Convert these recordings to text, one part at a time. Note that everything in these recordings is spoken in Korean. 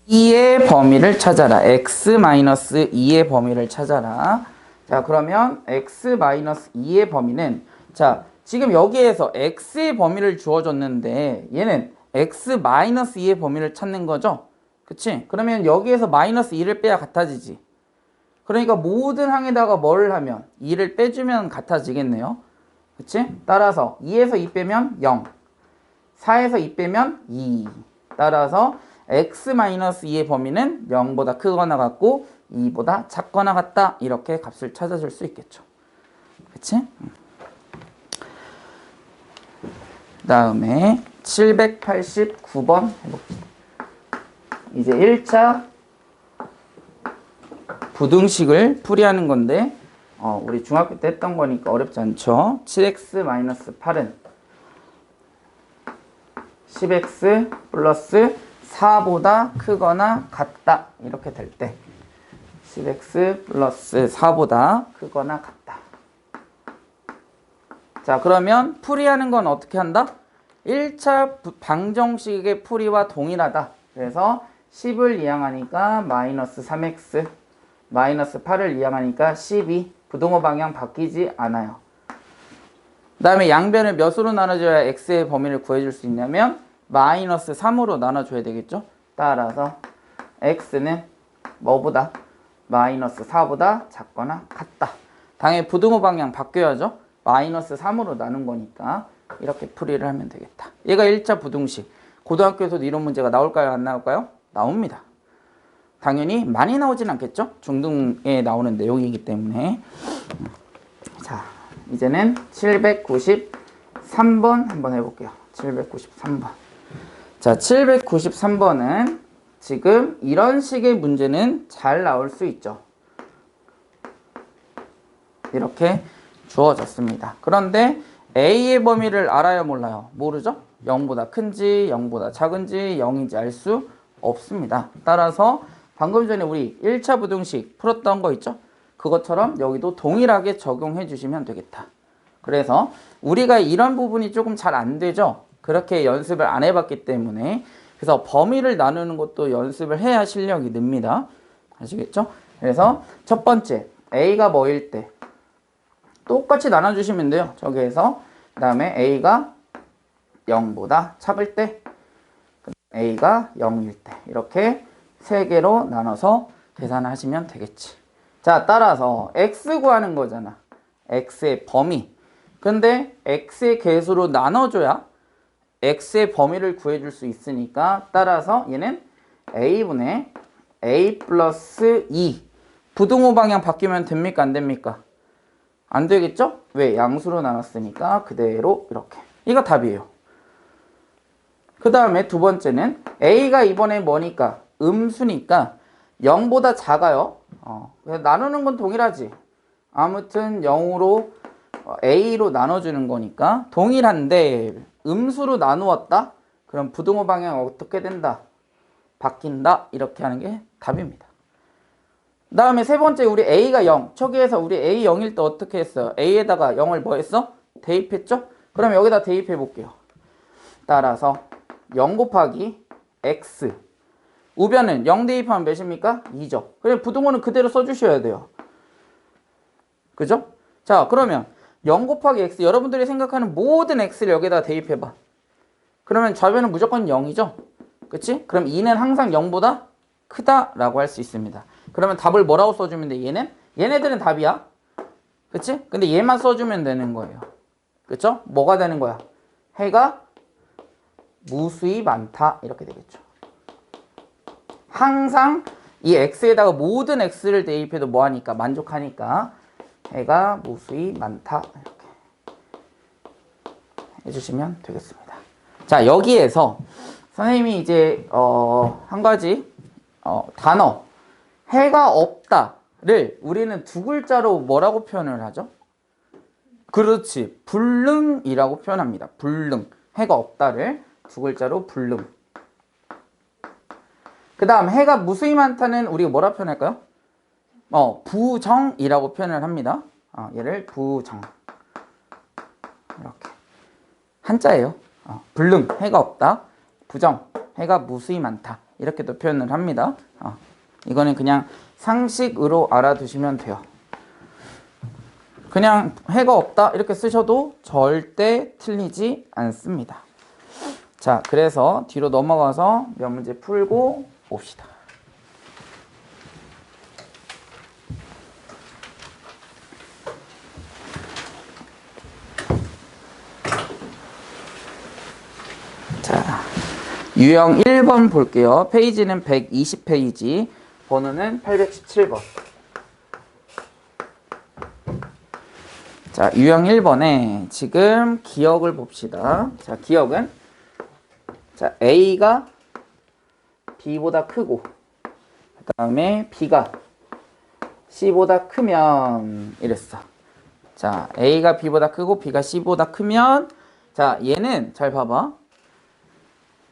2의 범위를 찾아라. x-2의 범위를 찾아라. 자, 그러면 x-2의 범위는, 자, 지금 여기에서 x의 범위를 주어줬는데 얘는 x-2의 범위를 찾는 거죠. 그치? 그러면 여기에서 마이너스 2를 빼야 같아지지. 그러니까 모든 항에다가 뭘 하면 2를 빼주면 같아지겠네요. 그치? 따라서 2에서 2 빼면 0, 4에서 2 빼면 2. 따라서 x-2의 범위는 0보다 크거나 같고 2보다 작거나 같다. 이렇게 값을 찾아줄 수 있겠죠. 그치? 그 다음에 789번 해볼게요. 이제 1차 부등식을 풀이하는 건데 우리 중학교 때 했던 거니까 어렵지 않죠. 7x-8은 10x 플러스 4보다 크거나 같다. 이렇게 될 때 10x 플러스 4보다 크거나 같다. 자, 그러면 풀이하는 건 어떻게 한다? 1차 방정식의 풀이와 동일하다. 그래서 10을 이항하니까 마이너스 3x, 마이너스 8을 이항하니까 12. 부등호 방향 바뀌지 않아요. 그 다음에 양변을 몇으로 나눠줘야 x의 범위를 구해줄 수 있냐면 마이너스 3으로 나눠줘야 되겠죠. 따라서 x는 뭐보다? 마이너스 4보다 작거나 같다. 당연히 부등호 방향 바뀌어야죠. 마이너스 3으로 나눈 거니까 이렇게 풀이를 하면 되겠다. 얘가 1차 부등식. 고등학교에서도 이런 문제가 나올까요? 안 나올까요? 나옵니다. 당연히 많이 나오진 않겠죠? 중등에 나오는 내용이기 때문에. 자, 이제는 793번 한번 해볼게요. 793번. 자, 793번은 지금 이런 식의 문제는 잘 나올 수 있죠. 이렇게 주어졌습니다. 그런데 A의 범위를 알아요, 몰라요? 모르죠? 0보다 큰지 0보다 작은지 0인지 알 수 없습니다. 따라서 방금 전에 우리 1차 부등식 풀었던 거 있죠? 그것처럼 여기도 동일하게 적용해 주시면 되겠다. 그래서 우리가 이런 부분이 조금 잘 안 되죠? 그렇게 연습을 안 해봤기 때문에. 그래서 범위를 나누는 것도 연습을 해야 실력이 늡니다. 아시겠죠? 그래서 첫 번째 A가 뭐일 때 똑같이 나눠주시면 돼요. 저기에서. 그 다음에 A가 0보다 작을 때, A가 0일 때, 이렇게 세 개로 나눠서 계산하시면 되겠지. 자, 따라서 x 구하는 거잖아. x의 범위. 근데 x의 개수로 나눠줘야 x의 범위를 구해줄 수 있으니까 따라서 얘는 a분의 a 플러스 2. 부등호 방향 바뀌면 됩니까? 안 됩니까? 안 되겠죠? 왜? 양수로 나눴으니까 그대로 이렇게. 이거 답이에요. 그 다음에 두 번째는 a가 이번에 뭐니까? 음수니까 0보다 작아요. 나누는 건 동일하지. 아무튼 0으로 a로 나눠주는 거니까 동일한데 음수로 나누었다? 그럼 부등호 방향 어떻게 된다? 바뀐다. 이렇게 하는 게 답입니다. 그 다음에 세 번째 우리 a가 0. 저기에서 우리 a 0일 때 어떻게 했어요? a에다가 0을 뭐 했어? 대입했죠? 그럼 여기다 대입해 볼게요. 따라서 0 곱하기 x. 우변은 0 대입하면 몇입니까? 2죠. 그럼 부등호는 그대로 써주셔야 돼요. 그죠? 자, 그러면 0 곱하기 x. 여러분들이 생각하는 모든 x를 여기다 대입해봐. 그러면 좌변은 무조건 0이죠? 그치? 그럼 2는 항상 0보다 크다라고 할 수 있습니다. 그러면 답을 뭐라고 써주면 돼? 얘네들은 답이야. 그치? 근데 얘만 써주면 되는 거예요. 그쵸? 뭐가 되는 거야? 해가 무수히 많다. 이렇게 되겠죠. 항상 이 x에다가 모든 x를 대입해도 뭐하니까? 만족하니까 해가 무수히 많다. 이렇게 해주시면 되겠습니다. 자, 여기에서 선생님이 이제 한 가지 단어 해가 없다를 우리는 두 글자로 뭐라고 표현을 하죠? 그렇지, 불능이라고 표현합니다. 불능. 해가 없다를 두 글자로 불능. 그 다음 해가 무수히 많다는 우리가 뭐라 표현할까요? 부정이라고 표현을 합니다. 얘를 부정. 이렇게 한자예요. 불능, 해가 없다. 부정, 해가 무수히 많다. 이렇게도 표현을 합니다. 이거는 그냥 상식으로 알아두시면 돼요. 그냥 해가 없다 이렇게 쓰셔도 절대 틀리지 않습니다. 자, 그래서 뒤로 넘어가서 몇 문제 풀고 옵시다. 자, 유형 1번 볼게요. 페이지는 120페이지, 번호는 817번. 자, 유형 1번에 지금 기억을 봅시다. 자, 기억은 자, A가 B보다 크고 그 다음에 B가 C보다 크면 이랬어. 자, A가 B보다 크고 B가 C보다 크면 자, 얘는 잘 봐봐.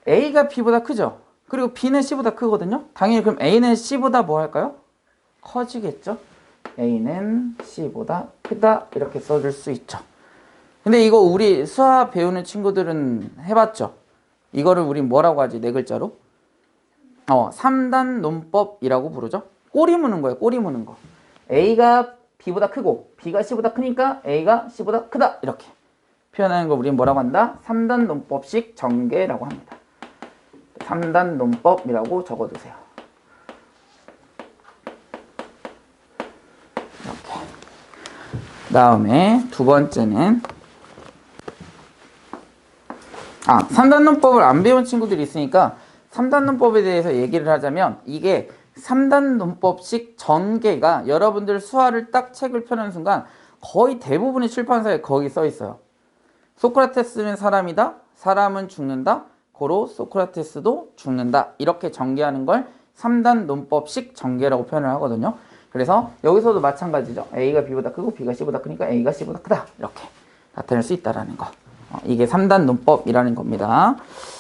A가 B보다 크죠? 그리고 B는 C보다 크거든요? 당연히 그럼 A는 C보다 뭐 할까요? 커지겠죠? A는 C보다 크다 이렇게 써줄 수 있죠. 근데 이거 우리 수학 배우는 친구들은 해봤죠? 이거를 우리 뭐라고 하지? 네 글자로? 3단 논법이라고 부르죠? 꼬리 무는 거예요. 꼬리 무는 거. A가 B보다 크고 B가 C보다 크니까 A가 C보다 크다 이렇게 표현하는 거 우리는 뭐라고 한다? 3단 논법식 전개라고 합니다. 3단 논법이라고 적어두세요. 이렇게. 다음에 두 번째는 3단 논법을 안 배운 친구들이 있으니까 3단 논법에 대해서 얘기를 하자면 이게 3단 논법식 전개가 여러분들 수화를 딱 책을 펴는 순간 거의 대부분의 출판사에 거기 써 있어요. 소크라테스는 사람이다. 사람은 죽는다. 고로 소크라테스도 죽는다. 이렇게 전개하는 걸 3단 논법식 전개라고 표현을 하거든요. 그래서 여기서도 마찬가지죠. A가 B보다 크고 B가 C보다 크니까 A가 C보다 크다. 이렇게 나타낼 수 있다라는 거. 이게 3단 논법이라는 겁니다.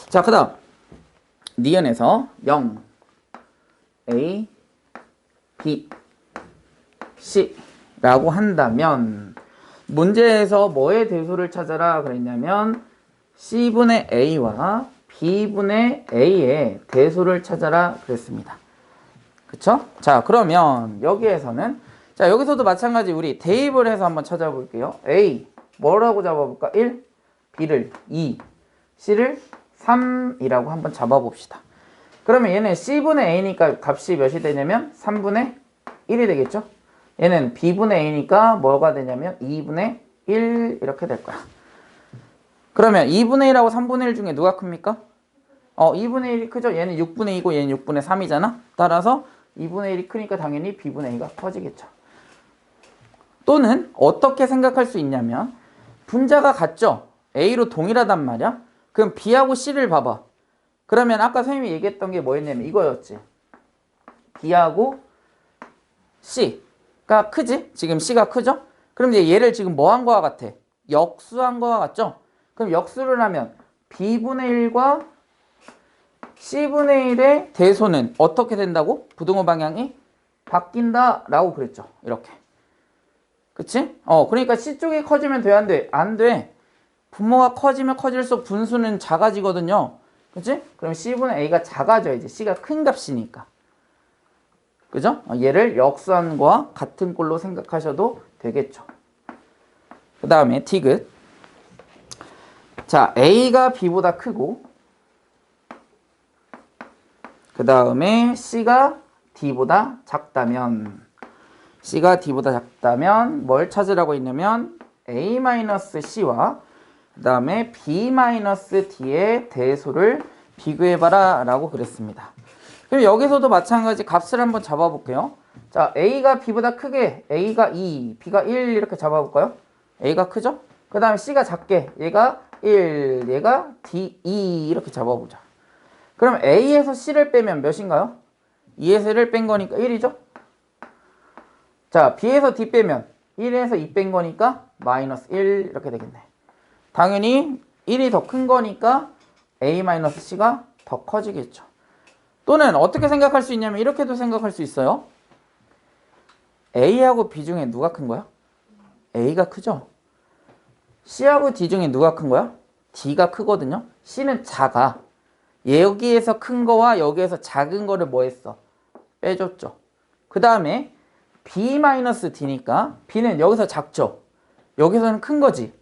자, 그 다음 니은에서 0 A B C 라고 한다면 문제에서 뭐의 대소를 찾아라 그랬냐면 C분의 A와 B분의 A의 대소를 찾아라 그랬습니다. 그쵸? 자, 그러면 여기에서는 자, 여기서도 마찬가지 우리 대입을 해서 한번 찾아볼게요. A 뭐라고 잡아볼까? 1, B를 2, C를 3이라고 한번 잡아봅시다. 그러면 얘는 C분의 A니까 값이 몇이 되냐면 3분의 1이 되겠죠? 얘는 B분의 A니까 뭐가 되냐면 2분의 1 이렇게 될 거야. 그러면 2분의 1하고 3분의 1 중에 누가 큽니까? 2분의 1이 크죠? 얘는 6분의 2고 얘는 6분의 3이잖아? 따라서 2분의 1이 크니까 당연히 B분의 A가 커지겠죠. 또는 어떻게 생각할 수 있냐면 분자가 같죠? A로 동일하단 말이야? 그럼 B하고 C를 봐봐. 그러면 아까 선생님이 얘기했던 게 뭐였냐면 이거였지. B하고 C가 크지? 지금 C가 크죠? 그럼 이제 얘를 지금 뭐 한 거와 같아? 역수한 거와 같죠? 그럼 역수를 하면 B분의 1과 C분의 1의 대소는 어떻게 된다고? 부등호 방향이 바뀐다 라고 그랬죠. 이렇게. 그치? 그러니까 C 쪽이 커지면 돼, 안 돼? 안 돼. 분모가 커지면 커질수록 분수는 작아지거든요. 그치? 그럼 C분의 A가 작아져야지. C가 큰 값이니까. 그죠? 얘를 역수한 거와 같은 꼴로 생각하셔도 되겠죠. 그 다음에 디귿. 자, A가 B보다 크고 그 다음에 C가 D보다 작다면 C가 D보다 작다면 뭘 찾으라고 했냐면 A-C와 그 다음에 B-D의 대소를 비교해봐라 라고 그랬습니다. 그럼 여기서도 마찬가지 값을 한번 잡아볼게요. 자, A가 B보다 크게 A가 2, B가 1 이렇게 잡아볼까요? A가 크죠? 그 다음에 C가 작게 얘가 1, 얘가 D, 2 이렇게 잡아보자. 그럼 A에서 C를 빼면 몇인가요? 2에서 1을 뺀 거니까 1이죠? 자, B에서 D 빼면 1에서 2 뺀 거니까 마이너스 1 이렇게 되겠네. 당연히 1이 더 큰 거니까 A-C가 더 커지겠죠. 또는 어떻게 생각할 수 있냐면 이렇게도 생각할 수 있어요. A하고 B 중에 누가 큰 거야? A가 크죠? C하고 D 중에 누가 큰 거야? D가 크거든요. C는 작아. 여기에서 큰 거와 여기에서 작은 거를 뭐 했어? 빼줬죠. 그 다음에 b-d니까 b는 여기서 작죠. 여기서는 큰 거지.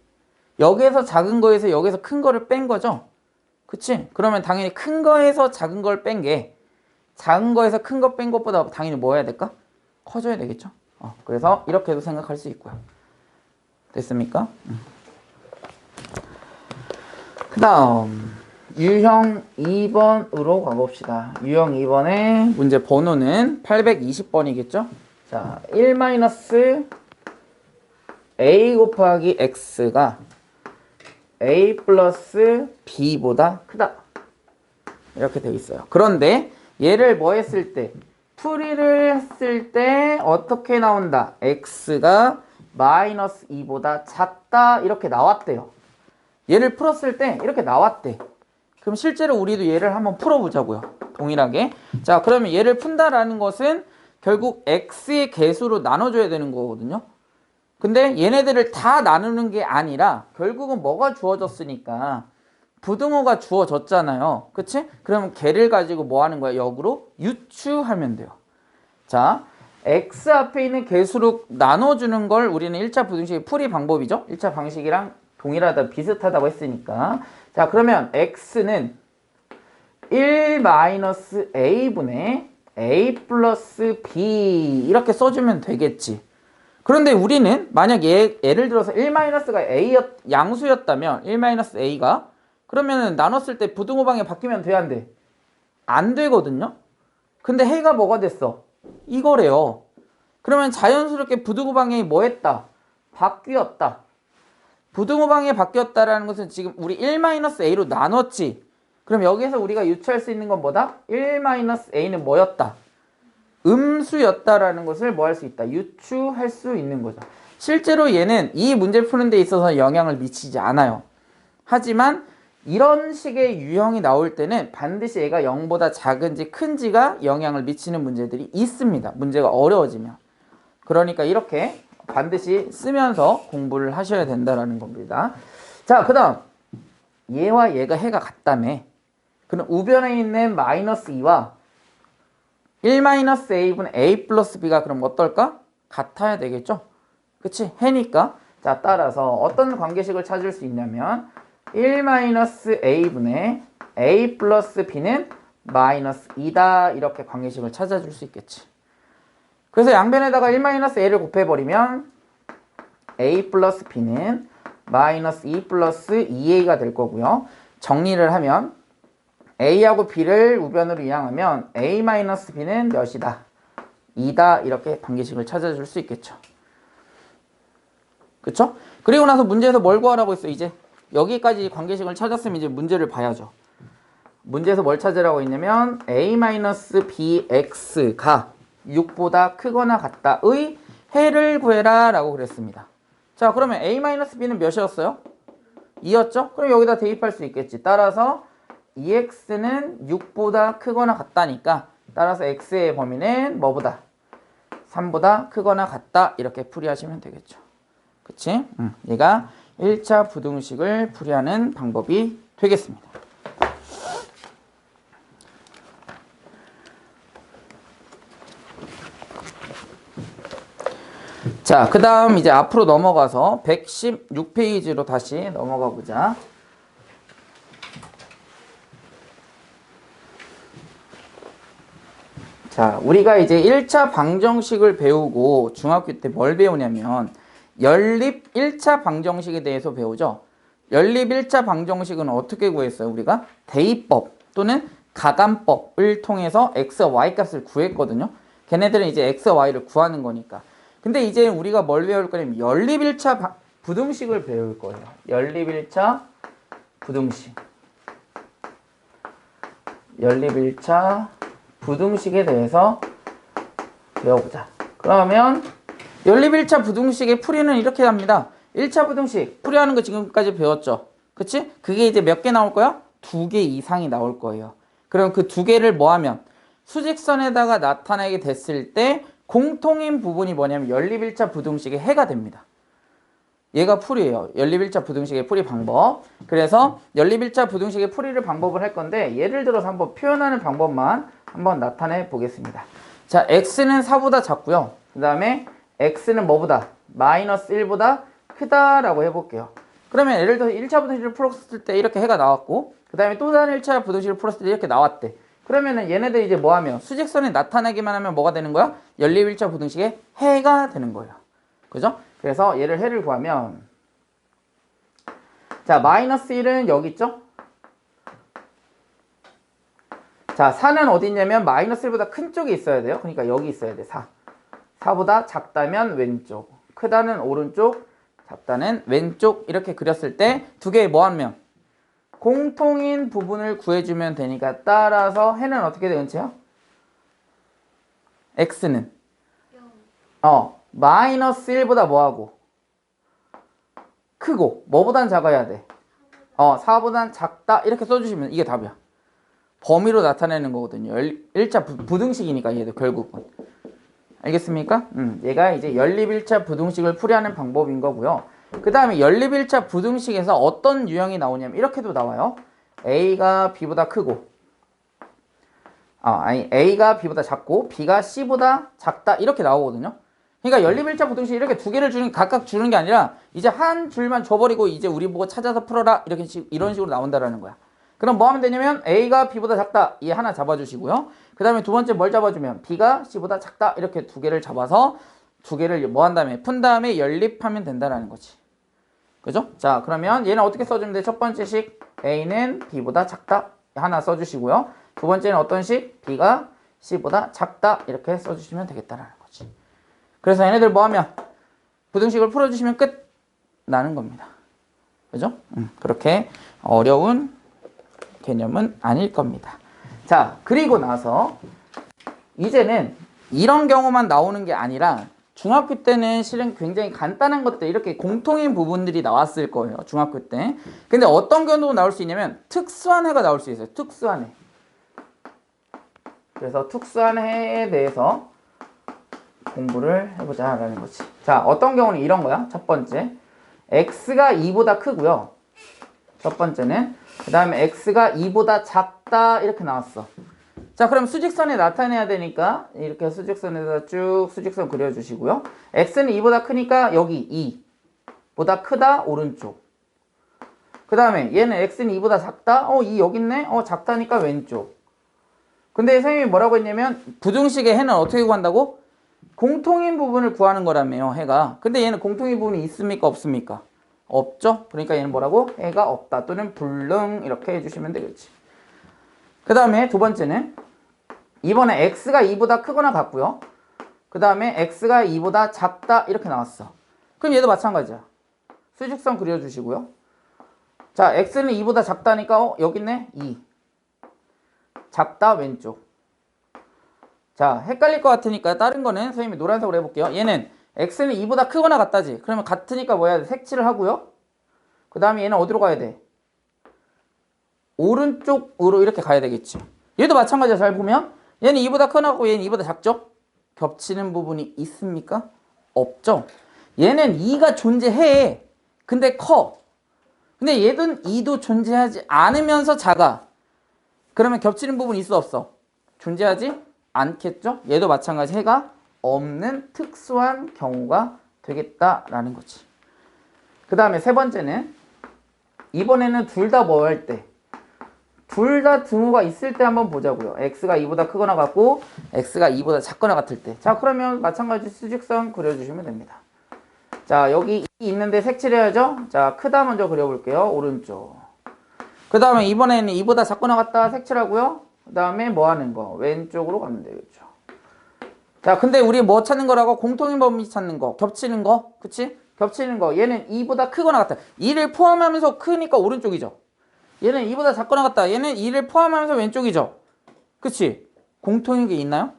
여기에서 작은 거에서 여기서 큰 거를 뺀 거죠. 그치? 그러면 당연히 큰 거에서 작은 걸 뺀 게 작은 거에서 큰 거 뺀 것보다 당연히 뭐 해야 될까? 커져야 되겠죠. 그래서 이렇게도 생각할 수 있고요. 됐습니까? 그 다음 유형 2번으로 가봅시다. 유형 2번의 문제 번호는 820번이겠죠? 자, 1-a 곱하기 x가 a 플러스 b보다 크다. 이렇게 되어 있어요. 그런데 얘를 뭐 했을 때? 풀이를 했을 때 어떻게 나온다? x가 마이너스 2보다 작다. 이렇게 나왔대요. 얘를 풀었을 때 이렇게 나왔대. 그럼 실제로 우리도 얘를 한번 풀어보자고요. 동일하게. 자, 그러면 얘를 푼다라는 것은 결국 x의 개수로 나눠줘야 되는 거거든요. 근데 얘네들을 다 나누는 게 아니라 결국은 뭐가 주어졌으니까 부등호가 주어졌잖아요. 그치? 그러면 걔를 가지고 뭐 하는 거야? 역으로 유추하면 돼요. 자, x 앞에 있는 개수로 나눠주는 걸 우리는 1차 부등식의 풀이 방법이죠. 1차 방식이랑 동일하다, 비슷하다고 했으니까. 자, 그러면 x는 1-a분의 a 플러스 b 이렇게 써주면 되겠지. 그런데 우리는 만약 예를 들어서 1-가 양수였다면 1-a가 그러면 나눴을 때 부등호방에 바뀌면 돼, 안 돼? 안 되거든요. 근데 해가 뭐가 됐어? 이거래요. 그러면 자연스럽게 부등호방이 뭐 했다? 바뀌었다. 부등호방에 바뀌었다라는 것은 지금 우리 1-a로 나눴지. 그럼 여기서 우리가 유추할 수 있는 건 뭐다? 1-a는 뭐였다? 음수였다라는 것을 뭐 할 수 있다? 유추할 수 있는 거죠. 실제로 얘는 이 문제 푸는 데 있어서 영향을 미치지 않아요. 하지만 이런 식의 유형이 나올 때는 반드시 얘가 0보다 작은지 큰지가 영향을 미치는 문제들이 있습니다. 문제가 어려워지면. 그러니까 이렇게 반드시 쓰면서 공부를 하셔야 된다는 겁니다. 자, 그 다음 얘와 얘가 해가 같다며. 그럼 우변에 있는 마이너스 2와 1-a분의 a 플러스 b가 그럼 어떨까? 같아야 되겠죠? 그치? 해니까. 자, 따라서 어떤 관계식을 찾을 수 있냐면 1-a분의 a 플러스 b는 마이너스 2다. 이렇게 관계식을 찾아줄 수 있겠지. 그래서 양변에다가 1-a를 곱해버리면 a 플러스 b는 마이너스 2 플러스 2a가 될 거고요. 정리를 하면 a하고 b를 우변으로 이항하면 a-b는 몇이다? 2다. 이렇게 관계식을 찾아줄 수 있겠죠. 그쵸? 그리고 나서 문제에서 뭘 구하라고 했어? 이제 여기까지 관계식을 찾았으면 이제 문제를 봐야죠. 문제에서 뭘 찾으라고 했냐면 a-bx가 6보다 크거나 같다의 해를 구해라 라고 그랬습니다. 자, 그러면 a-b는 몇이었어요? 2였죠? 그럼 여기다 대입할 수 있겠지. 따라서 2x는 6보다 크거나 같다니까 따라서 x의 범위는 뭐보다? 3보다 크거나 같다. 이렇게 풀이하시면 되겠죠. 그치? 얘가 1차 부등식을 풀이하는 방법이 되겠습니다. 자, 그 다음 이제 앞으로 넘어가서 116페이지로 다시 넘어가 보자. 자, 우리가 이제 1차 방정식을 배우고 중학교 때 뭘 배우냐면 연립 1차 방정식에 대해서 배우죠. 연립 1차 방정식은 어떻게 구했어요? 우리가 대입법 또는 가감법을 통해서 x와 y 값을 구했거든요. 걔네들은 이제 x와 y를 구하는 거니까. 근데 이제 우리가 뭘 배울 거냐면 연립 1차 부등식을 배울 거예요. 연립 1차 부등식. 연립 1차 부등식에 대해서 배워보자. 그러면 연립 1차 부등식의 풀이는 이렇게 합니다. 1차 부등식 풀이하는 거 지금까지 배웠죠. 그치? 그게 이제 몇 개 나올 거야? 2개 이상이 나올 거예요. 그럼 그 2개를 뭐 하면 수직선에다가 나타내게 됐을 때 공통인 부분이 뭐냐면 연립 1차 부등식의 해가 됩니다. 얘가 풀이에요. 연립일자 부등식의 풀이 방법. 그래서 연립일자 부등식의 풀이를 방법을 할 건데 예를 들어서 한번 표현하는 방법만 한번 나타내 보겠습니다. 자, x는 4보다 작고요. 그 다음에 x는 뭐보다? 마이너스 1보다 크다라고 해볼게요. 그러면 예를 들어서 1차 부등식을 풀었을 때 이렇게 해가 나왔고 그 다음에 또 다른 1차 부등식을 풀었을 때 이렇게 나왔대. 그러면은 얘네들 이제 뭐 하면 수직선에 나타내기만 하면 뭐가 되는 거야? 연립일자 부등식의 해가 되는 거예요. 그죠? 그래서 얘를 해를 구하면 자, 마이너스 1은 여기 있죠? 자, 4는 어디 있냐면 마이너스 1보다 큰 쪽에 있어야 돼요. 그러니까 여기 있어야 돼. 4. 4보다 작다면 왼쪽, 크다는 오른쪽, 작다는 왼쪽 이렇게 그렸을 때 두 개의 뭐 하면 공통인 부분을 구해주면 되니까 따라서 해는 어떻게 돼, 은채야? x는 마이너스 1보다 뭐하고? 크고 뭐보단 작아야 돼? 4보단 작다 이렇게 써주시면 이게 답이야. 범위로 나타내는 거거든요. 1차 부등식이니까 얘도 결국은. 알겠습니까? 얘가 이제 연립일자 부등식을 풀이하는 방법인 거고요. 그 다음에 연립일자 부등식에서 어떤 유형이 나오냐면 이렇게도 나와요. A가 B보다 크고 A가 B보다 작고 B가 C보다 작다 이렇게 나오거든요. 그러니까 연립일자 부등식 이렇게 두 개를 각각 주는 게 아니라 이제 한 줄만 줘버리고 이제 우리 보고 찾아서 풀어라 이런 식으로 나온다라는 거야. 그럼 뭐 하면 되냐면 A가 B보다 작다 얘 하나 잡아주시고요. 그 다음에 두 번째 뭘 잡아주면 B가 C보다 작다 이렇게 두 개를 잡아서 두 개를 뭐 한 다음에 푼 다음에 연립하면 된다라는 거지. 그죠? 자, 그러면 얘는 어떻게 써주면 돼? 첫 번째 식 A는 B보다 작다 하나 써주시고요. 두 번째는 어떤 식? B가 C보다 작다 이렇게 써주시면 되겠다라는 거지. 그래서 얘네들 뭐 하면 부등식을 풀어주시면 끝 나는 겁니다. 그죠? 그렇게 어려운 개념은 아닐 겁니다. 자, 그리고 나서 이제는 이런 경우만 나오는 게 아니라 중학교 때는 실은 굉장히 간단한 것들 이렇게 공통인 부분들이 나왔을 거예요. 중학교 때. 근데 어떤 경우도 나올 수 있냐면 특수한 해가 나올 수 있어요. 특수한 해. 그래서 특수한 해에 대해서 공부를 해보자라는 거지. 자, 어떤 경우는 이런 거야. 첫 번째 x가 2보다 크고요. 첫 번째는 그 다음에 x가 2보다 작다 이렇게 나왔어. 자, 그럼 수직선에 나타내야 되니까 이렇게 수직선에다 쭉 수직선 그려주시고요. x는 2보다 크니까 여기 2보다 크다 오른쪽. 그 다음에 얘는 x는 2보다 작다 2 여기 있네. 작다니까 왼쪽. 근데 선생님이 뭐라고 했냐면 부등식의 해는 어떻게 구한다고? 공통인 부분을 구하는 거라며요. 해가. 근데 얘는 공통인 부분이 있습니까 없습니까? 없죠? 그러니까 얘는 뭐라고? 해가 없다 또는 불능 이렇게 해주시면 되겠지. 그 다음에 두 번째는 이번에 x가 2보다 크거나 같고요. 그 다음에 x가 2보다 작다 이렇게 나왔어. 그럼 얘도 마찬가지야. 수직선 그려주시고요. 자, x는 2보다 작다니까 여기 있네. 2 작다 왼쪽. 자, 헷갈릴 것 같으니까 다른 거는 선생님이 노란색으로 해볼게요. 얘는 x는 2보다 크거나 같다지. 그러면 같으니까 뭐 해야 돼? 색칠을 하고요. 그 다음에 얘는 어디로 가야 돼? 오른쪽으로 이렇게 가야 되겠지. 얘도 마찬가지야. 잘 보면 얘는 2보다 크거나 같고 얘는 2보다 작죠? 겹치는 부분이 있습니까? 없죠? 얘는 2가 존재해. 근데 커. 근데 얘는 2도 존재하지 않으면서 작아. 그러면 겹치는 부분이 있어 없어? 존재하지 않겠죠? 얘도 마찬가지 해가 없는 특수한 경우가 되겠다라는 거지. 그 다음에 세 번째는 이번에는 둘 다 뭐 할 때? 둘 다 등호가 있을 때 한번 보자고요. x가 2보다 크거나 같고 x가 2보다 작거나 같을 때. 자, 그러면 마찬가지 수직선 그려주시면 됩니다. 자, 여기 2 있는데 색칠해야죠. 자, 크다 먼저 그려볼게요. 오른쪽. 그 다음에 이번에는 2보다 작거나 같다 색칠하고요. 그 다음에 뭐 하는 거? 왼쪽으로 가면 되겠죠. 자, 근데 우리 뭐 찾는 거라고? 공통인 범위 찾는 거. 겹치는 거. 그치? 겹치는 거. 얘는 2보다 크거나 같다. 2를 포함하면서 크니까 오른쪽이죠. 얘는 2보다 작거나 같다. 얘는 2를 포함하면서 왼쪽이죠. 그치? 공통인 게 있나요?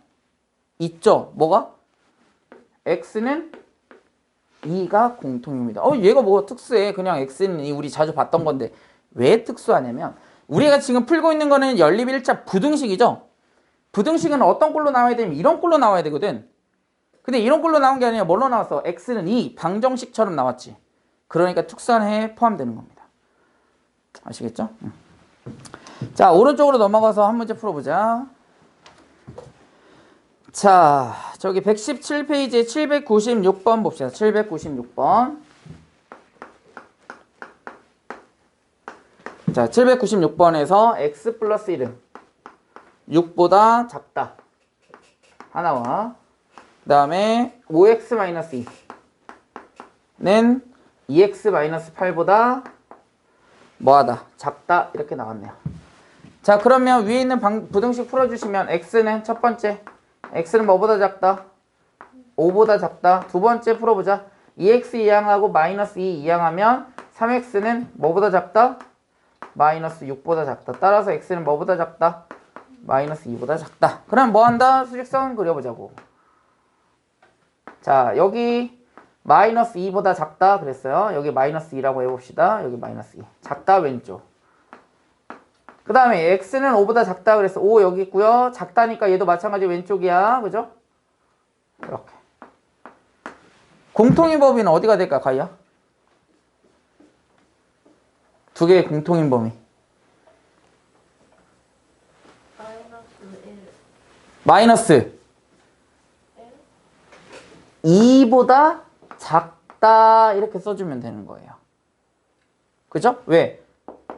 있죠. 뭐가? x는 2가 공통입니다. 얘가 뭐가 특수해. 그냥 x는 2 우리 자주 봤던 건데 왜 특수하냐면 우리가 지금 풀고 있는 거는 연립일자 부등식이죠. 부등식은 어떤 꼴로 나와야 되면 이런 꼴로 나와야 되거든. 근데 이런 꼴로 나온 게 아니라 뭘로 나왔어? x는 2 방정식처럼 나왔지. 그러니까 특수한해에 포함되는 겁니다. 아시겠죠? 자, 오른쪽으로 넘어가서 한 문제 풀어보자. 자, 저기 117페이지에 796번 봅시다. 796번. 자, 796번에서 x 플러스 1은 6보다 작다. 하나와 그 다음에 5x 마이너스 2는 2x 마이너스 8보다 뭐하다? 작다. 이렇게 나왔네요. 자, 그러면 위에 있는 부등식 풀어주시면 x는 첫 번째 x는 뭐보다 작다? 5보다 작다. 두 번째 풀어보자. 2x 이항하고 마이너스 2 이항하면 3x는 뭐보다 작다? 마이너스 6보다 작다. 따라서 x는 뭐보다 작다? 마이너스 2보다 작다. 그럼 뭐한다? 수직선 그려보자고. 자, 여기 마이너스 2보다 작다 그랬어요. 여기 마이너스 2라고 해봅시다. 여기 마이너스 2. 작다 왼쪽. 그 다음에 x는 5보다 작다 그래서 5 여기 있고요. 작다니까 얘도 마찬가지 왼쪽이야. 그죠? 이렇게. 공통인 범위는 어디가 될까, 가희야? 두 개의 공통인 범위. 마이너스 2보다 작다 이렇게 써주면 되는 거예요. 그죠? 왜?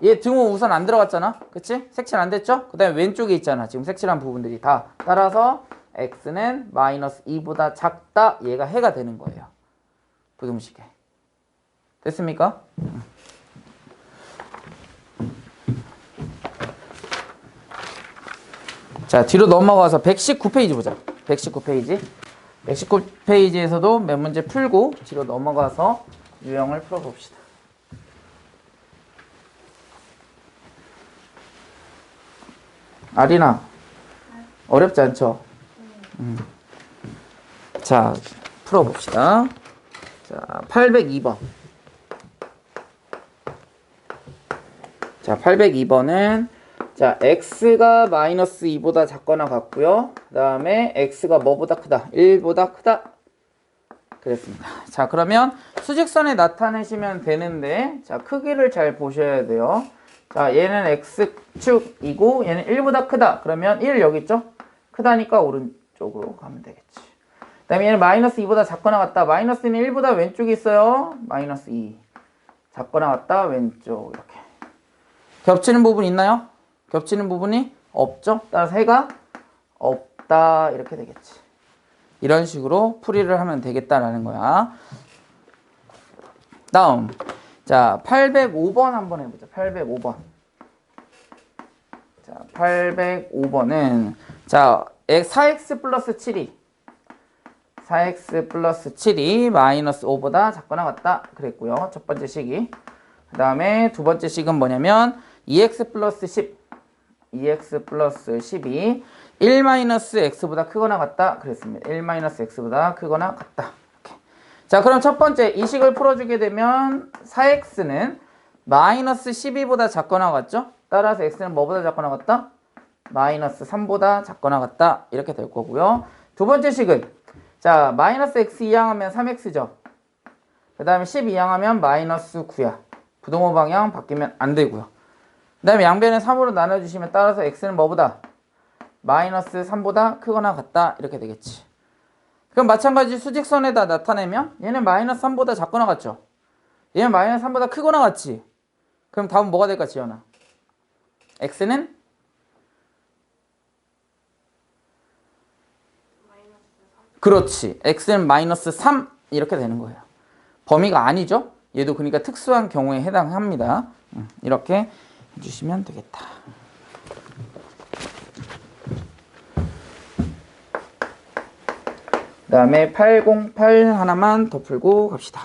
얘 등호 우선 안 들어갔잖아. 그치? 색칠 안 됐죠? 그 다음에 왼쪽에 있잖아. 지금 색칠한 부분들이 다. 따라서 x는 마이너스 2보다 작다. 얘가 해가 되는 거예요. 부등식에. 됐습니까? 자, 뒤로 넘어가서 119페이지 보자. 119페이지. 119페이지에서도 몇 문제 풀고 뒤로 넘어가서 유형을 풀어봅시다. 아리나, 어렵지 않죠? 자, 풀어봅시다. 자, 802번. 자, 802번은 자, x가 마이너스 2보다 작거나 같고요. 그 다음에 x가 뭐보다 크다? 1보다 크다. 그랬습니다. 자, 그러면 수직선에 나타내시면 되는데 자, 크기를 잘 보셔야 돼요. 자, 얘는 x축이고 얘는 1보다 크다. 그러면 1 여기 있죠? 크다니까 오른쪽으로 가면 되겠지. 그 다음에 얘는 마이너스 2보다 작거나 같다. 마이너스는 1보다 왼쪽에 있어요. 마이너스 2. 작거나 같다. 왼쪽. 이렇게. 겹치는 부분 있나요? 겹치는 부분이 없죠? 따라서 해가 없다. 이렇게 되겠지. 이런 식으로 풀이를 하면 되겠다라는 거야. 다음. 자, 805번 한번 해보자. 805번. 자, 805번은 자, 4x 플러스 7이 4x 플러스 7이 마이너스 5보다 작거나 같다. 그랬고요. 첫 번째 식이. 그 다음에 두 번째 식은 뭐냐면 2x 플러스 10 2x 플러스 10이 1-x보다 크거나 같다. 그랬습니다. 1-x보다 크거나 같다. 이렇게. 자, 그럼 첫 번째 이 식을 풀어주게 되면 4x는 마이너스 12보다 작거나 같죠? 따라서 x는 뭐보다 작거나 같다? 마이너스 3보다 작거나 같다. 이렇게 될 거고요. 두 번째 식은 자, 마이너스 x 이항하면 3x죠. 그 다음에 10 이항하면 마이너스 9야. 부동호 방향 바뀌면 안 되고요. 그 다음에 양변을 3으로 나눠주시면 따라서 x는 뭐보다? 마이너스 3보다 크거나 같다. 이렇게 되겠지. 그럼 마찬가지 수직선에다 나타내면 얘는 마이너스 3보다 작거나 같죠? 얘는 마이너스 3보다 크거나 같지? 그럼 답은 뭐가 될까, 지연아? x는? 그렇지. x는 마이너스 3 이렇게 되는 거예요. 범위가 아니죠? 얘도 그러니까 특수한 경우에 해당합니다. 이렇게 해주시면 되겠다. 그 다음에 808 하나만 더 풀고 갑시다.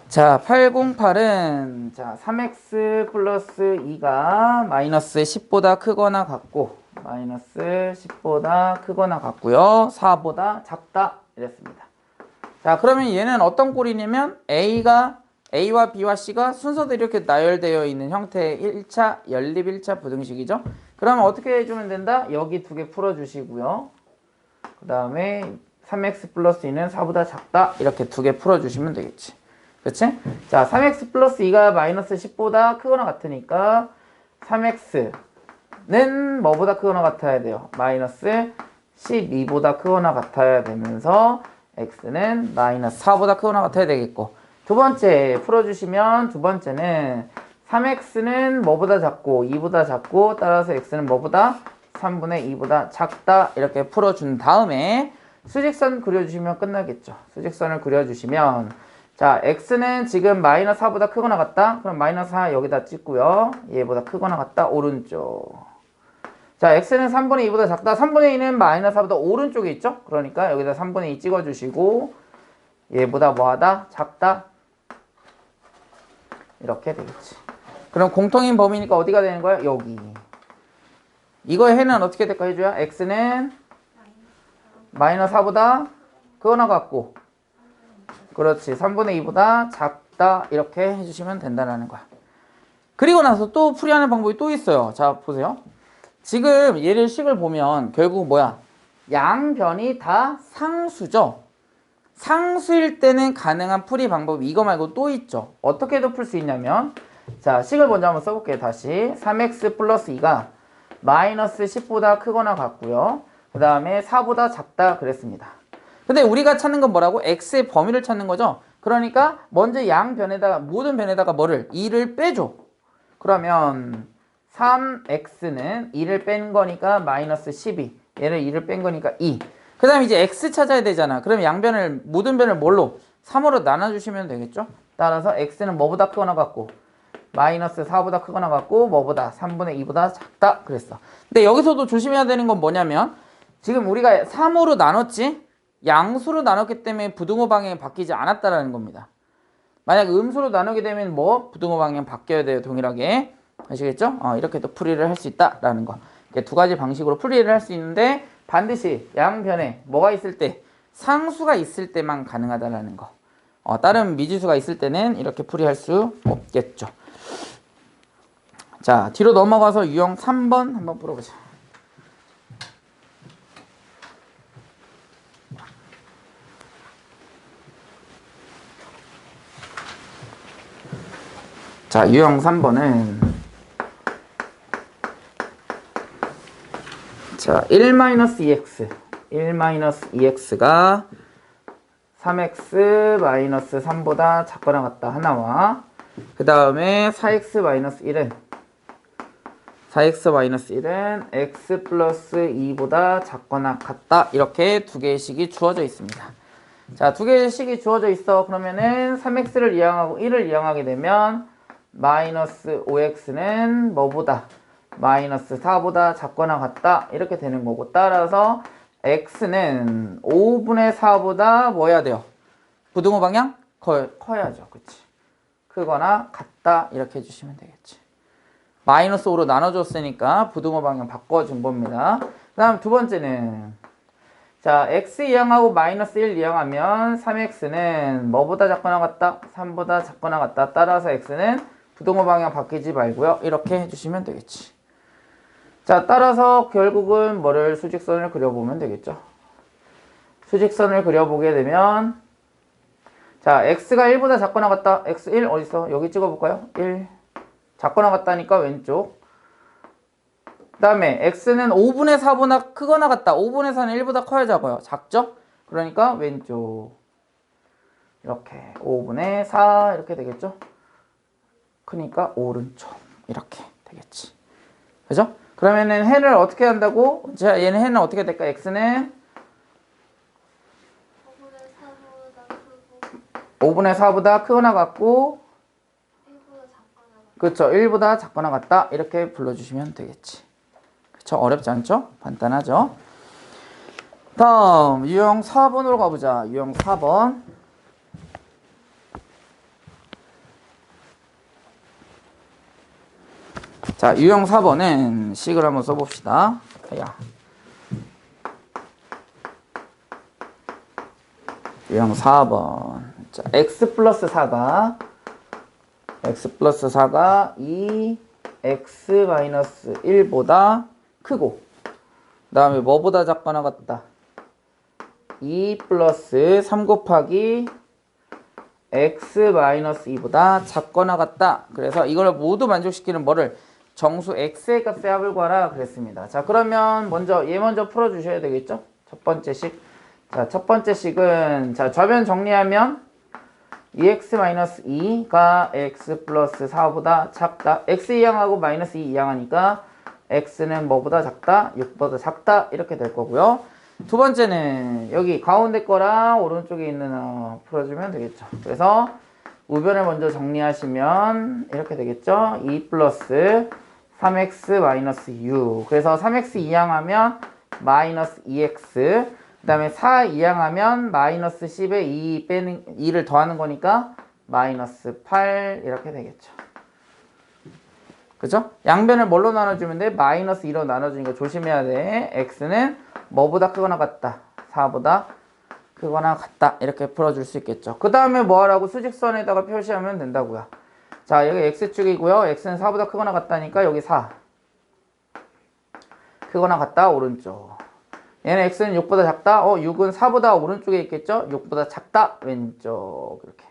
자, 808은 자, 3x 플러스 2가 마이너스 10보다 크거나 같고 마이너스 10보다 크거나 같고요. 4보다 작다 이랬습니다. 자, 그러면 얘는 어떤 꼴이냐면 A와 B와 C가 순서대로 이렇게 나열되어 있는 형태의 1차 연립 1차 부등식이죠. 그러면 어떻게 해주면 된다? 여기 두 개 풀어주시고요. 그 다음에 3x 플러스 2는 4보다 작다. 이렇게 두 개 풀어주시면 되겠지. 그치? 자, 3x 플러스 2가 마이너스 10보다 크거나 같으니까 3x는 뭐보다 크거나 같아야 돼요? 마이너스 12보다 크거나 같아야 되면서 x는 마이너스 4보다 크거나 같아야 되겠고, 두 번째 풀어주시면 두 번째는 3x는 뭐보다 작고 2보다 작고 따라서 x는 뭐보다 3분의 2보다 작다 이렇게 풀어준 다음에 수직선 그려주시면 끝나겠죠. 수직선을 그려주시면 자, x는 지금 마이너스 4보다 크거나 같다. 그럼 마이너스 4 여기다 찍고요. 얘보다 크거나 같다. 오른쪽. 자, x는 3분의 2보다 작다. 3분의 2는 마이너스 4보다 오른쪽에 있죠. 그러니까 여기다 3분의 2 찍어주시고 얘보다 뭐하다? 작다. 이렇게 되겠지. 그럼 공통인 범위니까 어디가 되는 거야? 여기. 이거의 해는 어떻게 될까 해줘야? x는 마이너스 4보다 크거나 같고, 그렇지, 3분의 2보다 작다 이렇게 해주시면 된다는 거야. 그리고 나서 또 풀이하는 방법이 또 있어요. 자, 보세요. 지금 얘를 식을 보면 결국 뭐야? 양변이 다 상수죠. 상수일 때는 가능한 풀이 방법이 이거 말고 또 있죠. 어떻게도 풀 수 있냐면, 자, 식을 먼저 한번 써볼게요. 다시 3x 플러스 2가 마이너스 10보다 크거나 같고요. 그 다음에 4보다 작다 그랬습니다. 근데 우리가 찾는 건 뭐라고? x의 범위를 찾는 거죠. 그러니까 먼저 양변에다가, 모든 변에다가 뭐를? 2를 빼줘. 그러면 3x는 2를 뺀 거니까 마이너스 12, 얘를 2를 뺀 거니까 2. 그 다음에 이제 x 찾아야 되잖아. 그러면 양변을, 모든 변을 뭘로? 3으로 나눠주시면 되겠죠. 따라서 x는 뭐보다 크거나 같고 마이너스 4보다 크거나 같고 뭐보다? 3분의 2보다 작다 그랬어. 근데 여기서도 조심해야 되는 건 뭐냐면, 지금 우리가 3으로 나눴지? 양수로 나눴기 때문에 부등호 방향이 바뀌지 않았다라는 겁니다. 만약 음수로 나누게 되면 뭐? 부등호 방향 바뀌어야 돼요. 동일하게. 아시겠죠? 이렇게 또 풀이를 할 수 있다라는 거. 이렇게 두 가지 방식으로 풀이를 할 수 있는데 반드시 양변에 뭐가 있을 때? 상수가 있을 때만 가능하다라는 거. 다른 미지수가 있을 때는 이렇게 풀이할 수 없겠죠. 자, 뒤로 넘어가서 유형 3번 한번 풀어보자. 자, 유형 3번은 자, 1-2x 1-2x가 3x-3보다 작거나 같다 하나와, 그 다음에 4x-1은 4x-1은 x 플러스 2보다 작거나 같다. 이렇게 두 개의 식이 주어져 있습니다. 자, 두 개의 식이 주어져 있어. 그러면은 3x를 이항하고 1을 이항하게 되면 마이너스 5x는 뭐보다? 마이너스 4보다 작거나 같다. 이렇게 되는 거고, 따라서 x는 5분의 4보다 뭐 해야 돼요? 부등호 방향? 커야죠. 그치? 크거나 같다. 이렇게 해주시면 되겠지. 마이너스 5로 나눠줬으니까 부등호 방향 바꿔준 겁니다. 그 다음 두 번째는 자, x 이항하고 마이너스 1 이항하면 3x는 뭐보다 작거나 같다? 3보다 작거나 같다. 따라서 x는 부등호 방향 바뀌지 말고요. 이렇게 해주시면 되겠지. 자, 따라서 결국은 뭐를? 수직선을 그려보면 되겠죠. 수직선을 그려보게 되면 자, x가 1보다 작거나 같다. x1 어딨어? 여기 찍어볼까요? 1 작거나 같다니까 왼쪽. 그 다음에 x는 5분의 4보다 크거나 같다. 5분의 4는 1보다 커야 작아요. 작죠? 그러니까 왼쪽. 이렇게 5분의 4 이렇게 되겠죠? 크니까 오른쪽. 이렇게 되겠지. 그죠? 그러면은 해를 어떻게 한다고? 자, 얘는 해는 어떻게 될까? x는 5분의 4보다 크거나 같고, 그렇죠. 1보다 작거나 같다. 이렇게 불러주시면 되겠지. 그렇죠. 어렵지 않죠? 간단하죠? 다음 유형 4번으로 가보자. 유형 4번. 자, 유형 4번은 식을 한번 써봅시다. 야. 유형 4번. 자, x 플러스 4가 2 x 마이너스 1보다 크고, 그 다음에 뭐보다 작거나 같다? 2 플러스 3 곱하기 x-2보다 작거나 같다. 그래서 이걸 모두 만족시키는 뭐를? 정수 x의 값의 합을 구하라 그랬습니다. 자, 그러면 먼저 얘 먼저 풀어주셔야 되겠죠? 첫 번째 식. 자, 첫 번째 식은 자, 좌변 정리하면 2x-2가 x 플러스 4보다 작다. x 이항하고 마이너스 2 이항하니까 x는 뭐보다 작다? 6보다 작다. 이렇게 될 거고요. 두 번째는 여기 가운데 거랑 오른쪽에 있는 풀어주면 되겠죠. 그래서 우변을 먼저 정리하시면 이렇게 되겠죠. 2 플러스 3x 마이너스 6. 그래서 3x 이항하면 마이너스 2x. 그 다음에 4 이항하면 마이너스 10에 2 빼는 2를 더하는 거니까 마이너스 8 이렇게 되겠죠. 그죠? 양변을 뭘로 나눠주면 돼? 마이너스 2로 나눠주니까 조심해야 돼. x는 뭐보다 크거나 같다. 4보다 크거나 같다. 이렇게 풀어줄 수 있겠죠. 그 다음에 뭐 하라고? 수직선에다가 표시하면 된다고요. 자, 여기 x축이고요. x는 4보다 크거나 같다니까 여기 4. 크거나 같다. 오른쪽. 얘는 x는 6보다 작다. 6은 4보다 오른쪽에 있겠죠? 6보다 작다. 왼쪽. 이렇게.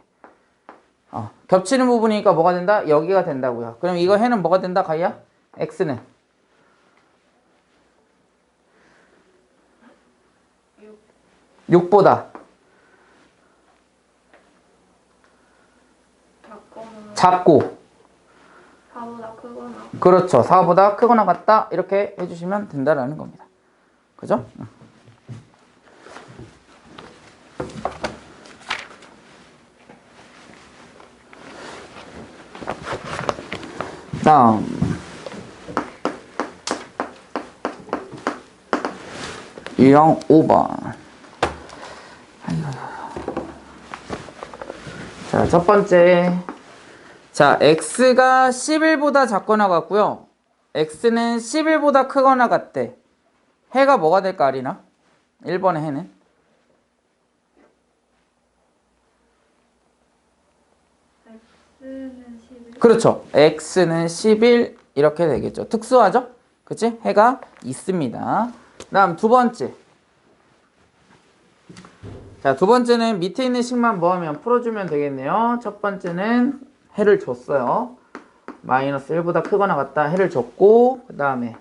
겹치는 부분이니까 뭐가 된다? 여기가 된다고요. 그럼 이거 해는 뭐가 된다? 가희야? x는 6보다 작고 4보다 크거나. 그렇죠. 4보다 크거나 같다. 이렇게 해주시면 된다라는 겁니다. 그죠? 다음 유형 5번. 자, 첫 번째. 자, x가 11보다 작거나 같고요. x는 11보다 크거나 같대. 해가 뭐가 될까, 아리나? 1번의 해는? x는 11. 그렇죠. x는 11 이렇게 되겠죠. 특수하죠? 그치? 해가 있습니다. 다음 두 번째. 자, 두 번째는 밑에 있는 식만 뭐하면 풀어주면 되겠네요. 첫 번째는 해를 줬어요. 마이너스 1보다 크거나 같다. 해를 줬고 그 다음에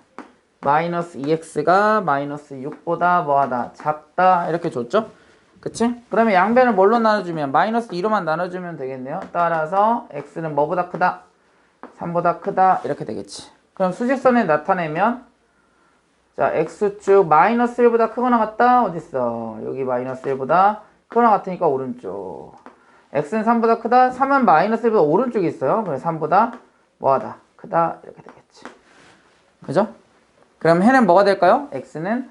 마이너스 2x가 마이너스 6보다 뭐하다? 작다. 이렇게 줬죠? 그치? 그러면 양변을 뭘로 나눠주면? 마이너스 2로만 나눠주면 되겠네요. 따라서 x는 뭐보다 크다? 3보다 크다. 이렇게 되겠지. 그럼 수직선에 나타내면 자, x축 마이너스 1보다 크거나 같다? 어딨어? 여기 마이너스 1보다 크거나 같으니까 오른쪽. x는 3보다 크다? 3은 마이너스 1보다 오른쪽에 있어요. 그래서 3보다 뭐하다? 크다. 이렇게 되겠지. 그죠? 그럼 해는 뭐가 될까요? x는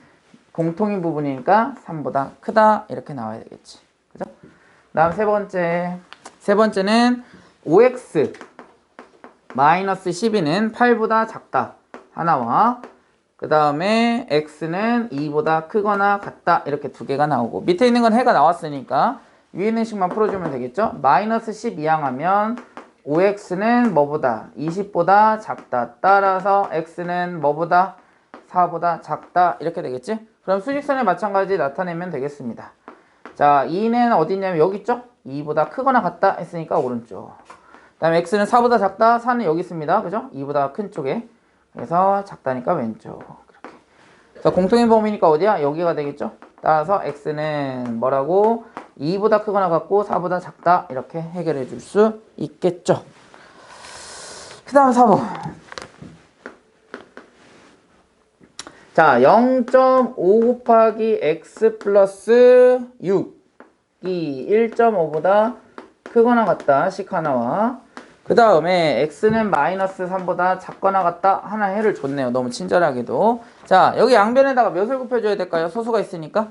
공통인 부분이니까 3보다 크다. 이렇게 나와야 되겠지. 그죠? 다음 세 번째. 세 번째는 5x 마이너스 12는 8보다 작다. 하나와 그 다음에 x는 2보다 크거나 같다. 이렇게 두 개가 나오고 밑에 있는 건 해가 나왔으니까 위에 있는 식만 풀어주면 되겠죠. 마이너스 10 이항하면 5x는 뭐보다? 20보다 작다. 따라서 x는 뭐보다? 4보다 작다. 이렇게 되겠지. 그럼 수직선에 마찬가지 나타내면 되겠습니다. 자, 2는 어디 있냐면 여기 있죠. 2보다 크거나 같다 했으니까 오른쪽. 그 다음에 x는 4보다 작다. 4는 여기 있습니다. 그죠? 2보다 큰 쪽에. 그래서 작다니까 왼쪽. 그렇게. 자, 공통인 범위니까 어디야? 여기가 되겠죠? 따라서 x는 뭐라고? 2보다 크거나 같고 4보다 작다. 이렇게 해결해 줄 수 있겠죠. 그 다음 4번. 자, 0.5 곱하기 x 플러스 6이 1.5보다 크거나 같다. 식 하나와 그 다음에 x는 마이너스 3보다 작거나 같다. 하나 해를 줬네요. 너무 친절하게도. 자, 여기 양변에다가 몇을 곱해줘야 될까요? 소수가 있으니까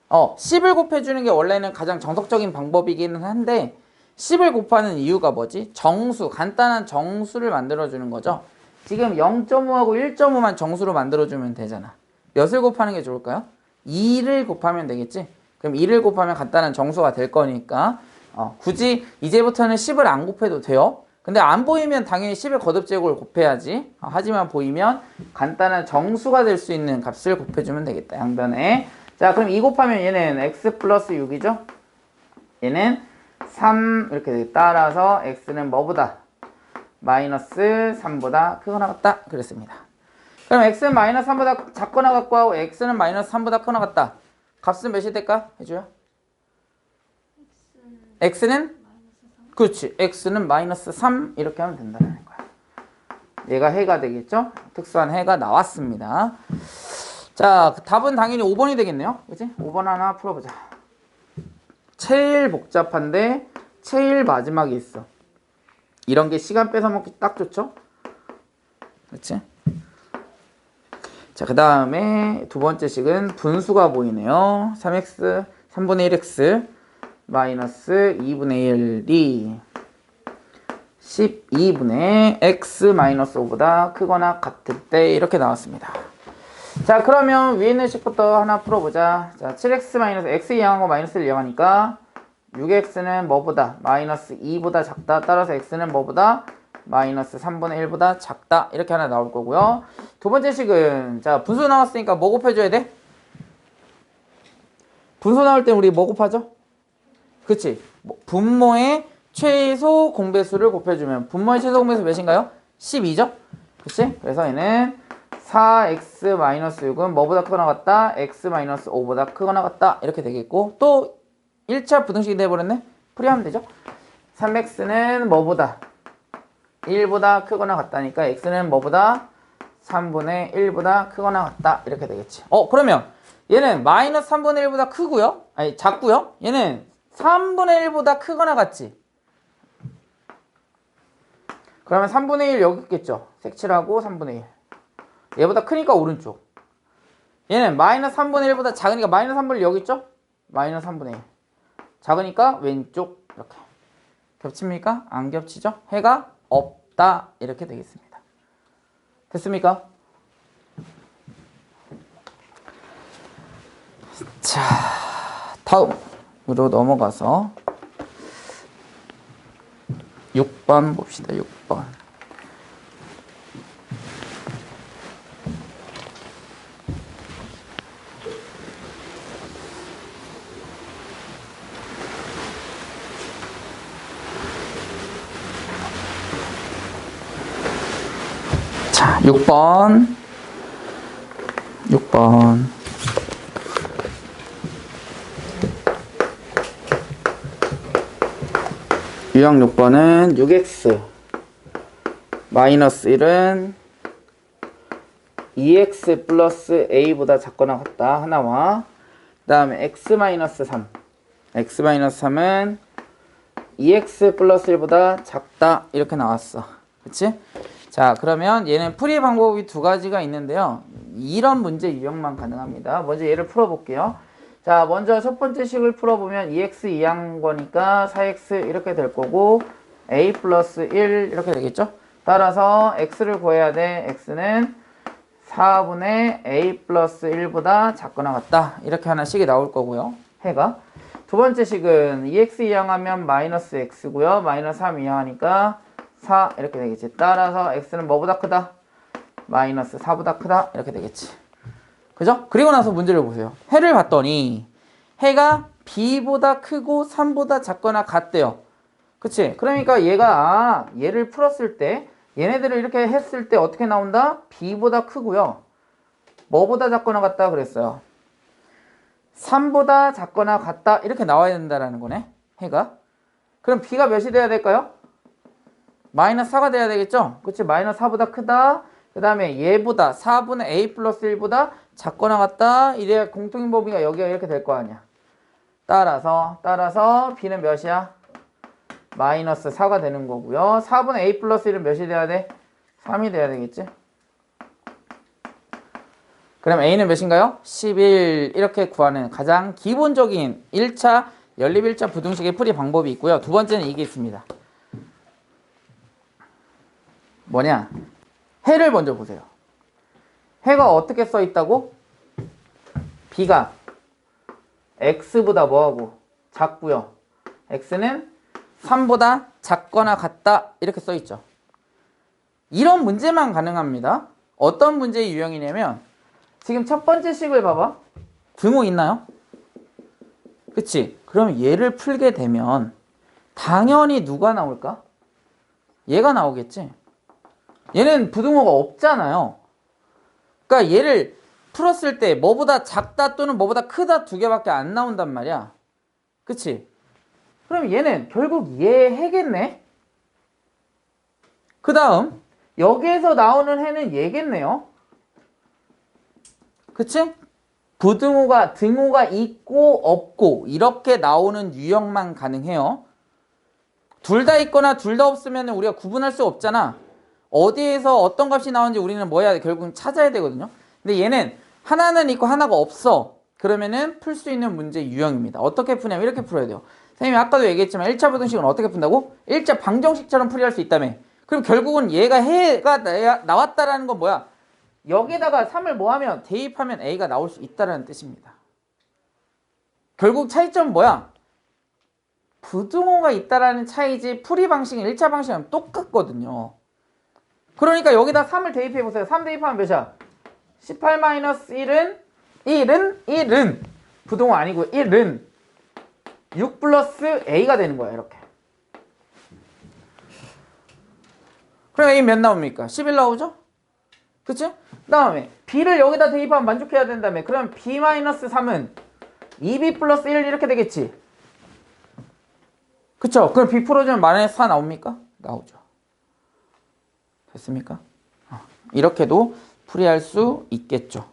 10을 곱해주는 게 원래는 가장 정석적인 방법이기는 한데 10을 곱하는 이유가 뭐지? 정수, 간단한 정수를 만들어주는 거죠. 지금 0.5하고 1.5만 정수로 만들어주면 되잖아. 몇을 곱하는 게 좋을까요? 2를 곱하면 되겠지? 그럼 2를 곱하면 간단한 정수가 될 거니까 굳이 이제부터는 10을 안 곱해도 돼요. 근데 안 보이면 당연히 10의 거듭제곱을 곱해야지. 하지만 보이면 간단한 정수가 될 수 있는 값을 곱해주면 되겠다. 양변에. 자, 그럼 2 곱하면 얘는 x 플러스 6이죠? 얘는 3 이렇게 되겠다. 따라서 x는 뭐보다? 마이너스 3보다 크거나 같다 그랬습니다. 그럼 x는 마이너스 3보다 작거나 같고 하고 x는 마이너스 3보다 크거나 같다. 값은 몇이 될까? 해줘요. x는? 그렇지. x는 마이너스 3 이렇게 하면 된다는 거야. 얘가 해가 되겠죠? 특수한 해가 나왔습니다. 자, 답은 당연히 5번이 되겠네요. 그치? 5번 하나 풀어보자. 제일 복잡한데 제일 마지막에 있어. 이런 게 시간 뺏어 먹기 딱 좋죠? 그렇지? 자, 그 다음에 두 번째 식은 분수가 보이네요. 3x, 3분의 1x, 마이너스 2분의 1이 12분의 x 마이너스 5보다 크거나 같을 때 이렇게 나왔습니다. 자, 그러면 위에 있는 식부터 하나 풀어보자. 자, 7x 마이너스 x 이항한 거 마이너스를 이항하니까 6x는 뭐보다? 마이너스 2보다 작다. 따라서 x는 뭐보다? 마이너스 3분의 1보다 작다. 이렇게 하나 나올 거고요. 두 번째 식은 자, 분수 나왔으니까 뭐 곱해줘야 돼? 분수 나올 때 우리 뭐 곱하죠? 그치? 분모의 최소 공배수를 곱해주면 분모의 최소 공배수 몇인가요? 12죠? 그치? 그래서 얘는 4x-6은 뭐보다 크거나 같다? x-5보다 크거나 같다. 이렇게 되겠고 또 1차 부등식이 돼버렸네? 풀이하면 되죠? 3x는 뭐보다? 1보다 크거나 같다니까 x는 뭐보다? 3분의 1보다 크거나 같다. 이렇게 되겠지. 그러면 얘는 마이너스 3분의 1보다 크고요. 아니 작고요. 얘는 3분의 1보다 크거나 같지. 그러면 3분의 1 여기 있겠죠. 색칠하고 3분의 1. 얘보다 크니까 오른쪽. 얘는 마이너스 3분의 1보다 작으니까 마이너스 3분의 1 여기 있죠. 마이너스 3분의 1. 작으니까 왼쪽. 이렇게. 겹칩니까? 안 겹치죠? 해가 없다. 이렇게 되겠습니다. 됐습니까? 자, 다음으로 넘어가서 6번 봅시다. 6번. 자, 6번. 유형 6번은 6x 마이너스 1은 2x 플러스 a보다 작거나 같다 하나와 그 다음에 x 마이너스 3 x-3은 2x 플러스 1보다 작다 이렇게 나왔어. 그치? 자, 그러면 얘는 풀이 방법이 두 가지가 있는데요. 이런 문제 유형만 가능합니다. 먼저 얘를 풀어볼게요. 자, 먼저 첫 번째 식을 풀어보면 2x 이항 거니까 4x 이렇게 될 거고 a 플러스 1 이렇게 되겠죠? 따라서 x를 구해야 돼. x는 4분의 a 플러스 1보다 작거나 같다. 이렇게 하나씩이 나올 거고요. 해가. 두 번째 식은 2x 이항하면 마이너스 x고요. 마이너스 3 이항하니까 4 이렇게 되겠지. 따라서 x는 뭐보다 크다? 마이너스 4보다 크다. 이렇게 되겠지. 그죠? 그리고 나서 문제를 보세요. 해를 봤더니 해가 b보다 크고 3보다 작거나 같대요. 그치? 그러니까 얘가 얘를 풀었을 때 얘네들을 이렇게 했을 때 어떻게 나온다? b보다 크고요. 뭐보다 작거나 같다 그랬어요? 3보다 작거나 같다 이렇게 나와야 된다라는 거네. 해가. 그럼 b가 몇이 돼야 될까요? 마이너스 4가 돼야 되겠죠? 그치? 마이너스 4보다 크다. 그 다음에 얘보다 4분의 a 플러스 1보다 작거나 같다. 이래야 공통인 범위가 여기가 이렇게 될 거 아니야. 따라서 b는 몇이야? 마이너스 4가 되는 거고요. 4분의 a 플러스 1은 몇이 돼야 돼? 3이 돼야 되겠지? 그럼 a는 몇인가요? 11 이렇게 구하는 가장 기본적인 1차 연립 1차 부등식의 풀이 방법이 있고요. 두 번째는 이게 있습니다. 뭐냐? 해를 먼저 보세요. 해가 어떻게 써 있다고? b가 x보다 뭐하고? 작고요. x는 3보다 작거나 같다 이렇게 써 있죠. 이런 문제만 가능합니다. 어떤 문제의 유형이냐면 지금 첫 번째 식을 봐봐. 등호 있나요? 그치? 그럼 얘를 풀게 되면 당연히 누가 나올까? 얘가 나오겠지. 얘는 부등호가 없잖아요. 그러니까 얘를 풀었을 때 뭐보다 작다 또는 뭐보다 크다 두 개밖에 안 나온단 말이야. 그치? 그럼 얘는 결국 얘 해겠네? 그 다음 여기에서 나오는 해는 얘겠네요. 그치? 부등호가 등호가 있고 없고 이렇게 나오는 유형만 가능해요. 둘 다 있거나 둘 다 없으면 우리가 구분할 수 없잖아. 어디에서 어떤 값이 나오는지 우리는 뭐 해야 돼? 결국은 찾아야 되거든요. 근데 얘는 하나는 있고 하나가 없어. 그러면은 풀 수 있는 문제 유형입니다. 어떻게 푸냐면 이렇게 풀어야 돼요. 선생님이 아까도 얘기했지만 1차 부등식은 어떻게 푼다고? 1차 방정식처럼 풀이할 수 있다며. 그럼 결국은 얘가 해가 나왔다라는 건 뭐야? 여기다가 3을 뭐 하면 대입하면 A가 나올 수 있다는 뜻입니다. 결국 차이점은 뭐야? 부등호가 있다라는 차이지 풀이 방식은 1차 방식은 똑같거든요. 그러니까 여기다 3을 대입해 보세요. 3 대입하면 몇이야? 18-1은 1은 부등호 아니고 1은 6 플러스 A가 되는 거야. 이렇게. 그럼 A 몇 나옵니까? 11 나오죠? 그치? 그 다음에 B를 여기다 대입하면 만족해야 된다며. 그럼 B-3은 2B 플러스 1 이렇게 되겠지? 그쵸? 그럼 B 풀어주면 마이너스 4 나옵니까? 나오죠. 됐습니까? 이렇게도 풀이할 수 있겠죠.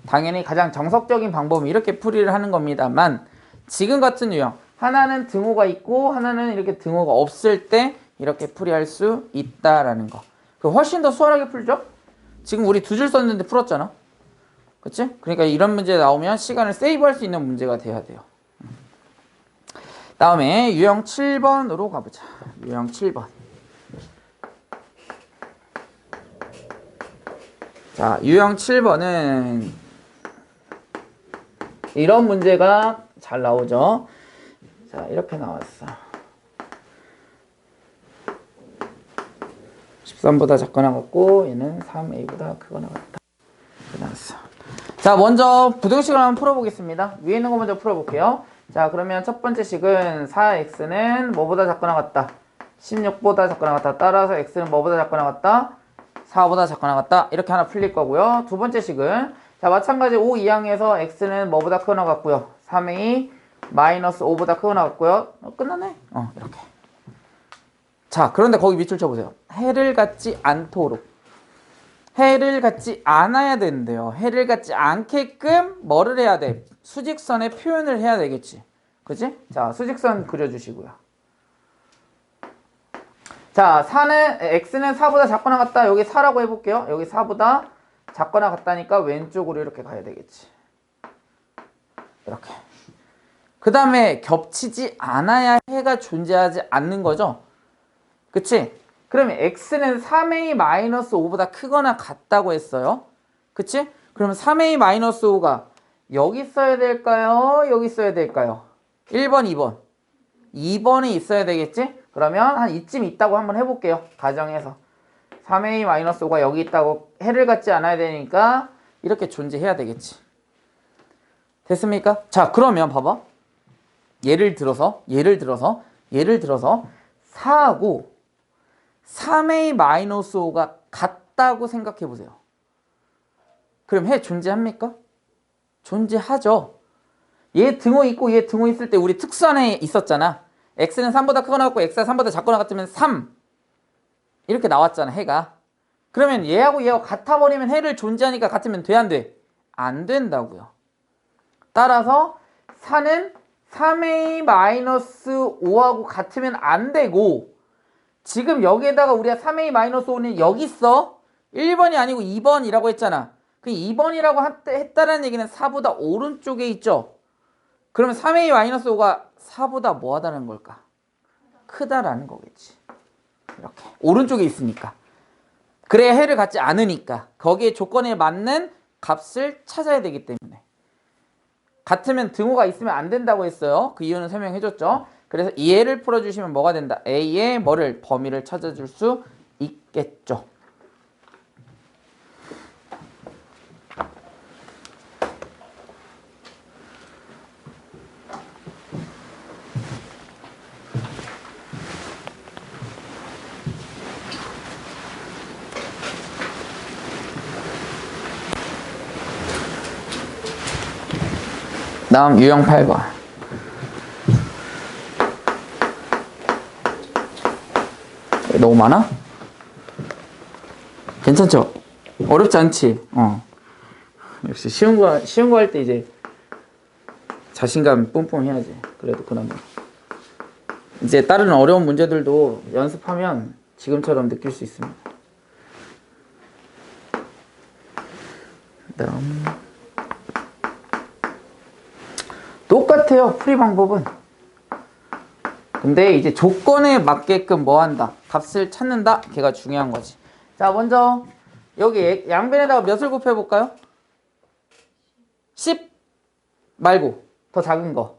당연히 가장 정석적인 방법은 이렇게 풀이를 하는 겁니다만 지금 같은 유형 하나는 등호가 있고 하나는 이렇게 등호가 없을 때 이렇게 풀이할 수 있다라는 거. 그 훨씬 더 수월하게 풀죠? 지금 우리 두 줄 썼는데 풀었잖아. 그치? 그러니까 이런 문제 나오면 시간을 세이브할 수 있는 문제가 돼야 돼요. 다음에 유형 7번으로 가보자. 유형 7번. 자, 유형 7번은 이런 문제가 잘 나오죠. 자, 이렇게 나왔어. 13보다 작거나 같고 얘는 3a보다 크거나 같다. 이렇게 나왔어. 자, 먼저 부등식을 한번 풀어보겠습니다. 위에 있는 거 먼저 풀어볼게요. 자, 그러면 첫 번째 식은 4x는 뭐보다 작거나 같다? 16보다 작거나 같다. 따라서 x는 뭐보다 작거나 같다? 4보다 작거나 같다. 이렇게 하나 풀릴 거고요. 두 번째 식은 자, 마찬가지 5 이항에서 x는 뭐보다 크거나 같고요. 3a 마이너스 5보다 크거나 같고요. 끝났네? 이렇게. 자, 그런데 거기 밑줄 쳐보세요. 해를 갖지 않도록. 해를 갖지 않아야 되는데요. 해를 갖지 않게끔 뭐를 해야 돼? 수직선에 표현을 해야 되겠지. 그치? 자, 수직선 그려주시고요. 자, x는 4보다 작거나 같다. 여기 4라고 해볼게요. 여기 4보다 작거나 같다니까 왼쪽으로 이렇게 가야 되겠지. 이렇게. 그 다음에 겹치지 않아야 해가 존재하지 않는 거죠. 그치? 그러면 x는 3a-5보다 크거나 같다고 했어요. 그치? 그러면 3a-5가 여기 있어야 될까요? 여기 있어야 될까요? 1번, 2번. 2번이 있어야 되겠지? 그러면 한 이쯤 있다고 한번 해볼게요. 가정에서. 3a-5가 여기 있다고 해를 갖지 않아야 되니까 이렇게 존재해야 되겠지. 됐습니까? 자, 그러면 봐봐. 예를 들어서 4하고 3a-5가 같다고 생각해 보세요. 그럼 해 존재합니까? 존재하죠. 얘 등호 있고 얘 등호 있을 때 우리 특수안에 있었잖아. x는 3보다 크거나 같고 x가 3보다 작거나 같으면 3 이렇게 나왔잖아. 해가. 그러면 얘하고 얘하고 같아버리면 해를 존재하니까 같으면 돼 안 돼? 안 된다고요. 따라서 4는 3a-5하고 같으면 안 되고 지금 여기에다가 우리가 3a-5는 여기 있어. 1번이 아니고 2번이라고 했잖아. 그 2번이라고 했다는 얘기는 4보다 오른쪽에 있죠. 그러면 3a-5가 4보다 뭐 하다는 걸까? 크다라는 거겠지. 이렇게. 오른쪽에 있으니까. 그래야 해를 갖지 않으니까. 거기에 조건에 맞는 값을 찾아야 되기 때문에. 같으면 등호가 있으면 안 된다고 했어요. 그 이유는 설명해줬죠. 그래서 이 예를 풀어주시면 뭐가 된다? A의 뭐를 범위를 찾아줄 수 있겠죠. 다음 유형 8번. 너무 많아? 괜찮죠? 어렵지 않지? 역시 쉬운 거 할 때 이제 자신감 뿜뿜 해야지. 그래도 그나마. 이제 다른 어려운 문제들도 연습하면 지금처럼 느낄 수 있습니다. 그다음 똑같아요. 풀이 방법은. 근데 이제 조건에 맞게끔 뭐 한다? 값을 찾는다? 걔가 중요한 거지. 자, 먼저 여기 양변에다가 몇을 곱해볼까요? 10 말고 더 작은 거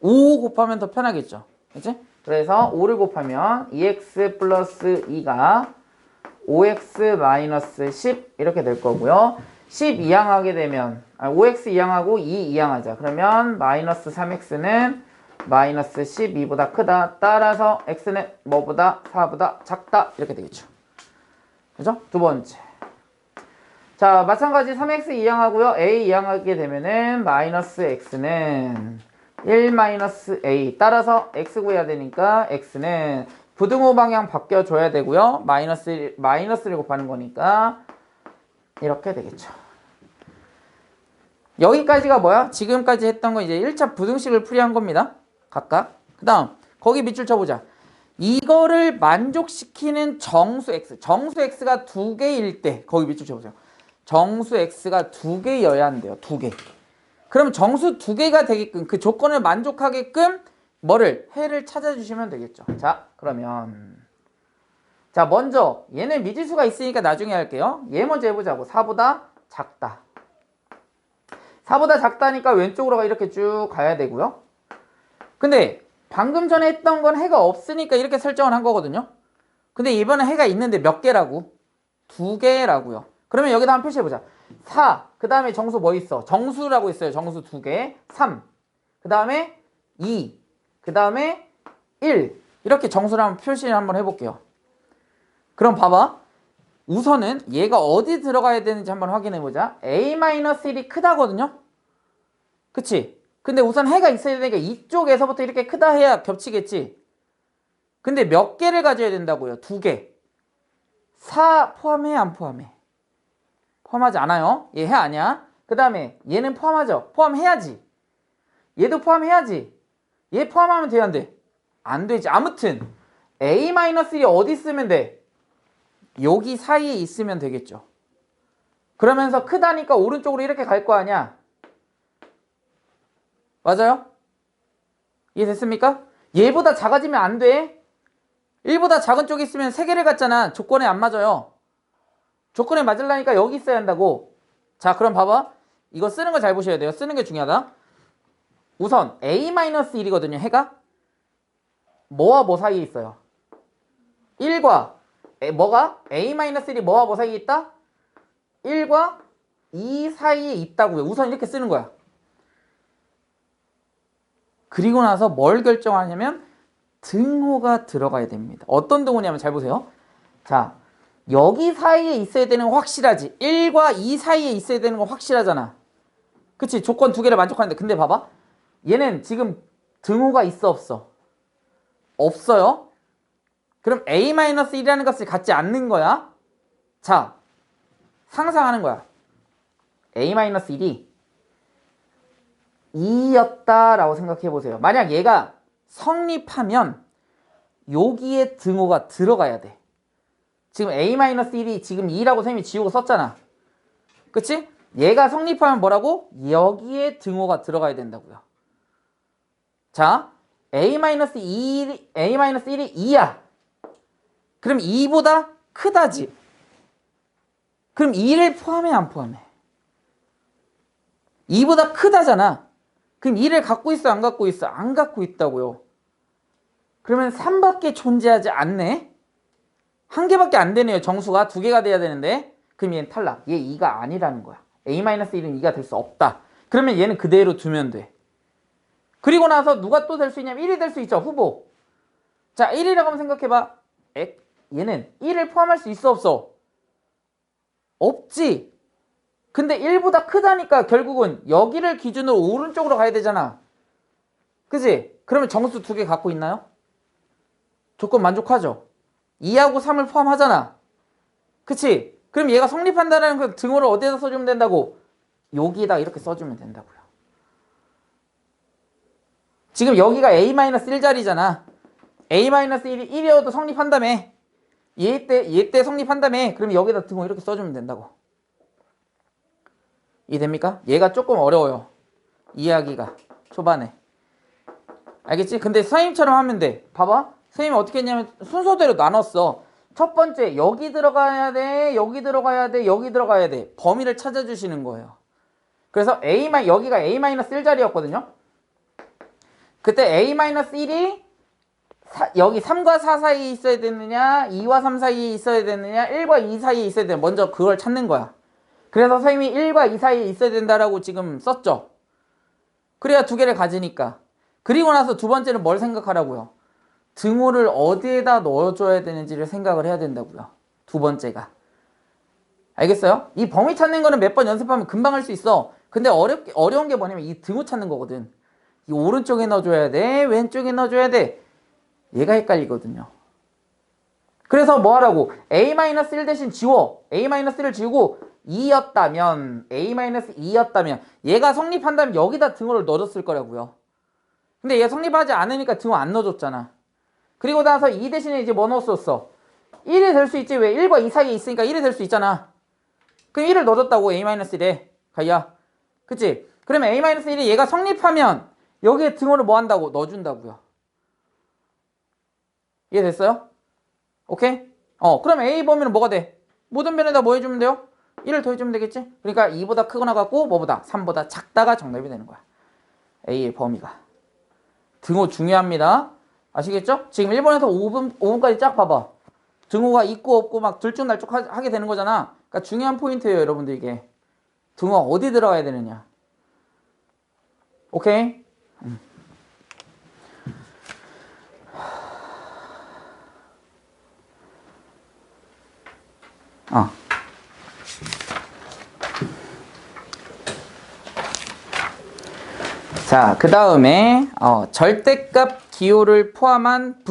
5 곱하면 더 편하겠죠. 그치? 그래서 5를 곱하면 2x 플러스 2가 5x 마이너스 10 이렇게 될 거고요. 10 이항하게 되면 5x 이항하고 2 이항하자. 그러면 마이너스 3x는 마이너스 12보다 크다. 따라서 x는 뭐보다 4보다 작다. 이렇게 되겠죠. 그죠? 두 번째. 자, 마찬가지 3x 이항하고요. a 이항하게 되면은 마이너스 x는 1 마이너스 a. 따라서 x 구해야 되니까 x는 부등호 방향 바뀌어줘야 되고요. 마이너스를 곱하는 거니까 이렇게 되겠죠. 여기까지가 뭐야? 지금까지 했던 거 이제 1차 부등식을 풀이한 겁니다. 각각. 그 다음 거기 밑줄 쳐보자. 이거를 만족시키는 정수 x. 정수 x가 2개일 때 거기 밑줄 쳐보세요. 정수 x가 2개여야 한대요. 2개. 그럼 정수 2개가 되게끔 그 조건을 만족하게끔 뭐를? 해를 찾아주시면 되겠죠. 자, 그러면 자, 먼저 얘는 미지수가 있으니까 나중에 할게요. 얘 먼저 해보자고. 4보다 작다. 4보다 작다니까 왼쪽으로 이렇게 쭉 가야 되고요. 근데 방금 전에 했던 건 해가 없으니까 이렇게 설정을 한 거거든요. 근데 이번에 해가 있는데 몇 개라고? 2개라고요. 그러면 여기다 한번 표시해보자. 4, 그 다음에 정수 뭐 있어? 정수라고 있어요. 정수 2개. 3, 그 다음에 2, 그 다음에 1. 이렇게 정수를 한번 표시를 한번 해볼게요. 그럼 봐봐. 우선은 얘가 어디 들어가야 되는지 한번 확인해보자. a-1이 크다거든요. 그치? 근데 우선 해가 있어야 되니까 이쪽에서부터 이렇게 크다 해야 겹치겠지. 근데 몇 개를 가져야 된다고요? 2개. 4 포함해 안 포함해? 포함하지 않아요. 얘 해 아니야. 그 다음에 얘는 포함하죠. 포함해야지. 얘도 포함해야지. 얘 포함하면 돼야 안 돼? 안 되지. 아무튼 a-1이 어디 있으면 돼? 여기 사이에 있으면 되겠죠. 그러면서 크다니까 오른쪽으로 이렇게 갈 거 아니야. 맞아요? 이해됐습니까? 얘보다 작아지면 안 돼. 1보다 작은 쪽에 있으면 3개를 갖잖아. 조건에 안 맞아요. 조건에 맞으려니까 여기 있어야 한다고. 자, 그럼 봐봐. 이거 쓰는 거 잘 보셔야 돼요. 쓰는 게 중요하다. 우선 a-1이거든요. 해가 뭐와 뭐 사이에 있어요? 1과 뭐가? a-1이 뭐와 뭐 사이에 있다? 1과 2 사이에 있다고요. 우선 이렇게 쓰는 거야. 그리고 나서 뭘 결정하냐면 등호가 들어가야 됩니다. 어떤 등호냐면 잘 보세요. 자, 여기 사이에 있어야 되는 거 확실하지. 1과 2 사이에 있어야 되는 거 확실하잖아. 그치? 조건 2개를 만족하는데. 근데 봐봐. 얘는 지금 등호가 있어 없어? 없어요. 그럼 a-1이라는 값을 갖지 않는 거야. 자, 상상하는 거야. a-1이 2였다라고 생각해 보세요. 만약 얘가 성립하면 여기에 등호가 들어가야 돼. 지금 a-1이 지금 2라고 선생님이 지우고 썼잖아. 그치? 얘가 성립하면 뭐라고? 여기에 등호가 들어가야 된다고요. 자, a-1이 2야. 그럼 2보다 크다지. 그럼 2를 포함해 안 포함해? 2보다 크다잖아. 그럼 2를 갖고 있어 안 갖고 있어? 안 갖고 있다고요. 그러면 3밖에 존재하지 않네. 한 개밖에 안 되네요. 정수가 2개가 돼야 되는데. 그럼 얘는 탈락. 얘 2가 아니라는 거야. a-1은 2가 될 수 없다. 그러면 얘는 그대로 두면 돼. 그리고 나서 누가 또 될 수 있냐면 1이 될 수 있죠. 후보. 자, 1이라고 한번 생각해봐. 얘는 1을 포함할 수 있어 없어? 없지. 근데 1보다 크다니까 결국은 여기를 기준으로 오른쪽으로 가야 되잖아. 그지? 그러면 정수 두 개 갖고 있나요? 조건 만족하죠? 2하고 3을 포함하잖아. 그치? 그럼 얘가 성립한다는 그 등호를 어디에다 써주면 된다고? 여기다 이렇게 써주면 된다고요. 지금 여기가 A-1자리잖아. A-1이 1이어도 성립한다며. 얘 때 성립한다며. 그럼 여기다 등호 이렇게 써주면 된다고. 이해됩니까? 얘가 조금 어려워요. 이해하기가. 초반에. 알겠지? 근데 선생님처럼 하면 돼. 봐봐. 선생님이 어떻게 했냐면 순서대로 나눴어. 첫 번째 여기 들어가야 돼. 여기 들어가야 돼. 여기 들어가야 돼. 범위를 찾아주시는 거예요. 그래서 여기가 A-1자리였거든요. 그때 A-1이 여기 3과 4 사이에 있어야 되느냐 2와 3 사이에 있어야 되느냐 1과 2 사이에 있어야 되느냐 먼저 그걸 찾는 거야. 그래서 선생님이 1과 2 사이에 있어야 된다라고 지금 썼죠. 그래야 두 개를 가지니까. 그리고 나서 두 번째는 뭘 생각하라고요? 등호를 어디에다 넣어줘야 되는지를 생각을 해야 된다고요. 두 번째가. 알겠어요? 이 범위 찾는 거는 몇 번 연습하면 금방 할 수 있어. 근데 어려운 게 뭐냐면 이 등호 찾는 거거든. 이 오른쪽에 넣어줘야 돼? 왼쪽에 넣어줘야 돼? 얘가 헷갈리거든요. 그래서 뭐 하라고? A-1 대신 지워. A-1을 지우고 2였다면 A-2였다면 얘가 성립한다면 여기다 등호를 넣어줬을 거라고요. 근데 얘가 성립하지 않으니까 등호 안 넣어줬잖아. 그리고 나서 2 대신에 이제 뭐 넣었었어? 1이 될 수 있지. 왜? 1과 2 사이에 있으니까 1이 될 수 있잖아. 그럼 1을 넣어줬다고 A-1에. 가이야. 그치? 그러면 A-1이 얘가 성립하면 여기에 등호를 뭐 한다고? 넣어준다고요. 이해됐어요? 오케이? 그럼 A 범위는 뭐가 돼? 모든 변에다 뭐 해주면 돼요? 1을 더해주면 되겠지? 그러니까 2보다 크거나 같고 뭐보다? 3보다 작다가 정답이 되는 거야. A의 범위가. 등호 중요합니다. 아시겠죠? 지금 1번에서 5번까지 쫙 봐봐. 등호가 있고 없고 막 들쭉날쭉 하게 되는 거잖아. 그러니까 중요한 포인트예요, 여러분들 이게. 등호가 어디 들어가야 되느냐. 오케이? 자, 그 다음에 절대값 기호를 포함한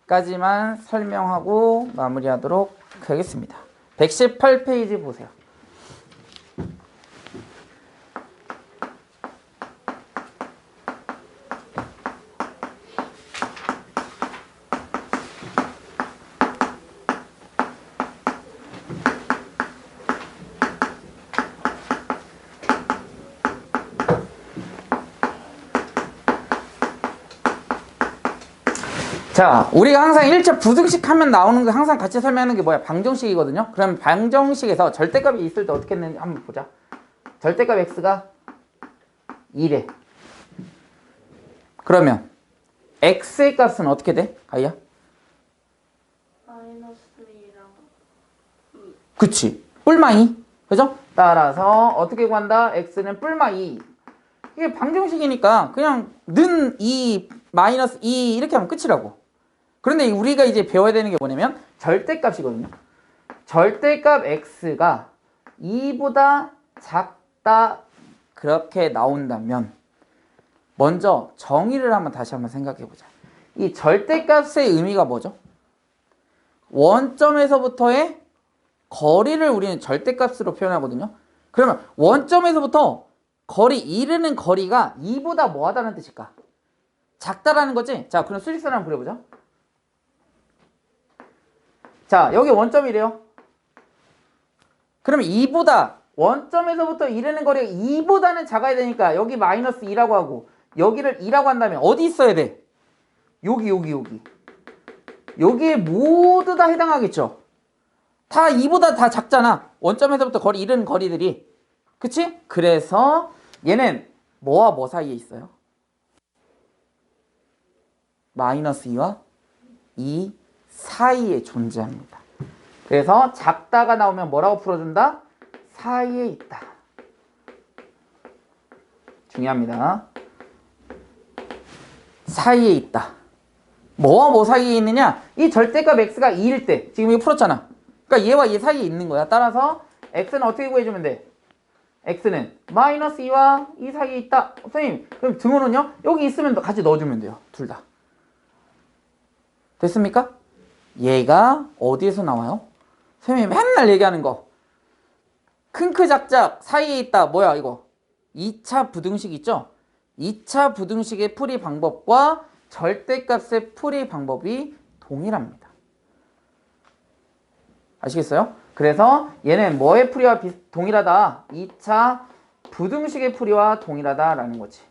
부등식까지만 설명하고 마무리하도록 하겠습니다. 118페이지 보세요. 자, 우리가 항상 1차 부등식 하면 나오는 거 항상 같이 설명하는 게 뭐야? 방정식이거든요. 그럼 방정식에서 절대값이 있을 때 어떻게 했는지 한번 보자. 절대값 x가 2래. 그러면 x의 값은 어떻게 돼? 가희야? -2랑 2. 그치. 뿔마 2. 그죠? 따라서 어떻게 구한다? x는 뿔마 2. 이게 방정식이니까 그냥 는 2, 마이너스 2 이렇게 하면 끝이라고. 그런데 우리가 이제 배워야 되는 게 뭐냐면 절대값이거든요. 절대값 x가 2보다 작다 그렇게 나온다면 먼저 정의를 다시 한번 생각해 보자. 이 절대값의 의미가 뭐죠? 원점에서부터의 거리를 우리는 절대값으로 표현하거든요. 그러면 원점에서부터 거리 이르는 거리가 2보다 뭐하다는 뜻일까? 작다라는 거지? 자, 그럼 수직선 한번 그려보자. 자, 여기 원점이래요. 그러면 2보다 원점에서부터 이르는 거리가 2보다는 작아야 되니까 여기 마이너스 2라고 하고 여기를 2라고 한다면 어디 있어야 돼? 여기. 여기에 모두 다 해당하겠죠? 다 2보다 다 작잖아. 원점에서부터 거리 이르는 거리들이. 그치? 그래서 얘는 뭐와 뭐 사이에 있어요? 마이너스 2와 2 사이에 존재합니다. 그래서 작다가 나오면 뭐라고 풀어준다? 사이에 있다. 중요합니다. 사이에 있다. 뭐와 뭐 사이에 있느냐? 이 절대값 x가 2일 때 지금 이거 풀었잖아. 그러니까 얘와 얘 사이에 있는 거야. 따라서 x는 어떻게 구해주면 돼? x는 마이너스 2와 2 사이에 있다. 선생님, 그럼 등호는요? 여기 있으면 같이 넣어주면 돼요. 둘 다. 됐습니까? 얘가 어디에서 나와요? 선생님이 맨날 얘기하는 거. 큰 크 작작 사이에 있다. 뭐야 이거? 2차 부등식 있죠? 2차 부등식의 풀이 방법과 절대값의 풀이 방법이 동일합니다. 아시겠어요? 그래서 얘는 뭐의 풀이와 동일하다? 2차 부등식의 풀이와 동일하다라는 거지.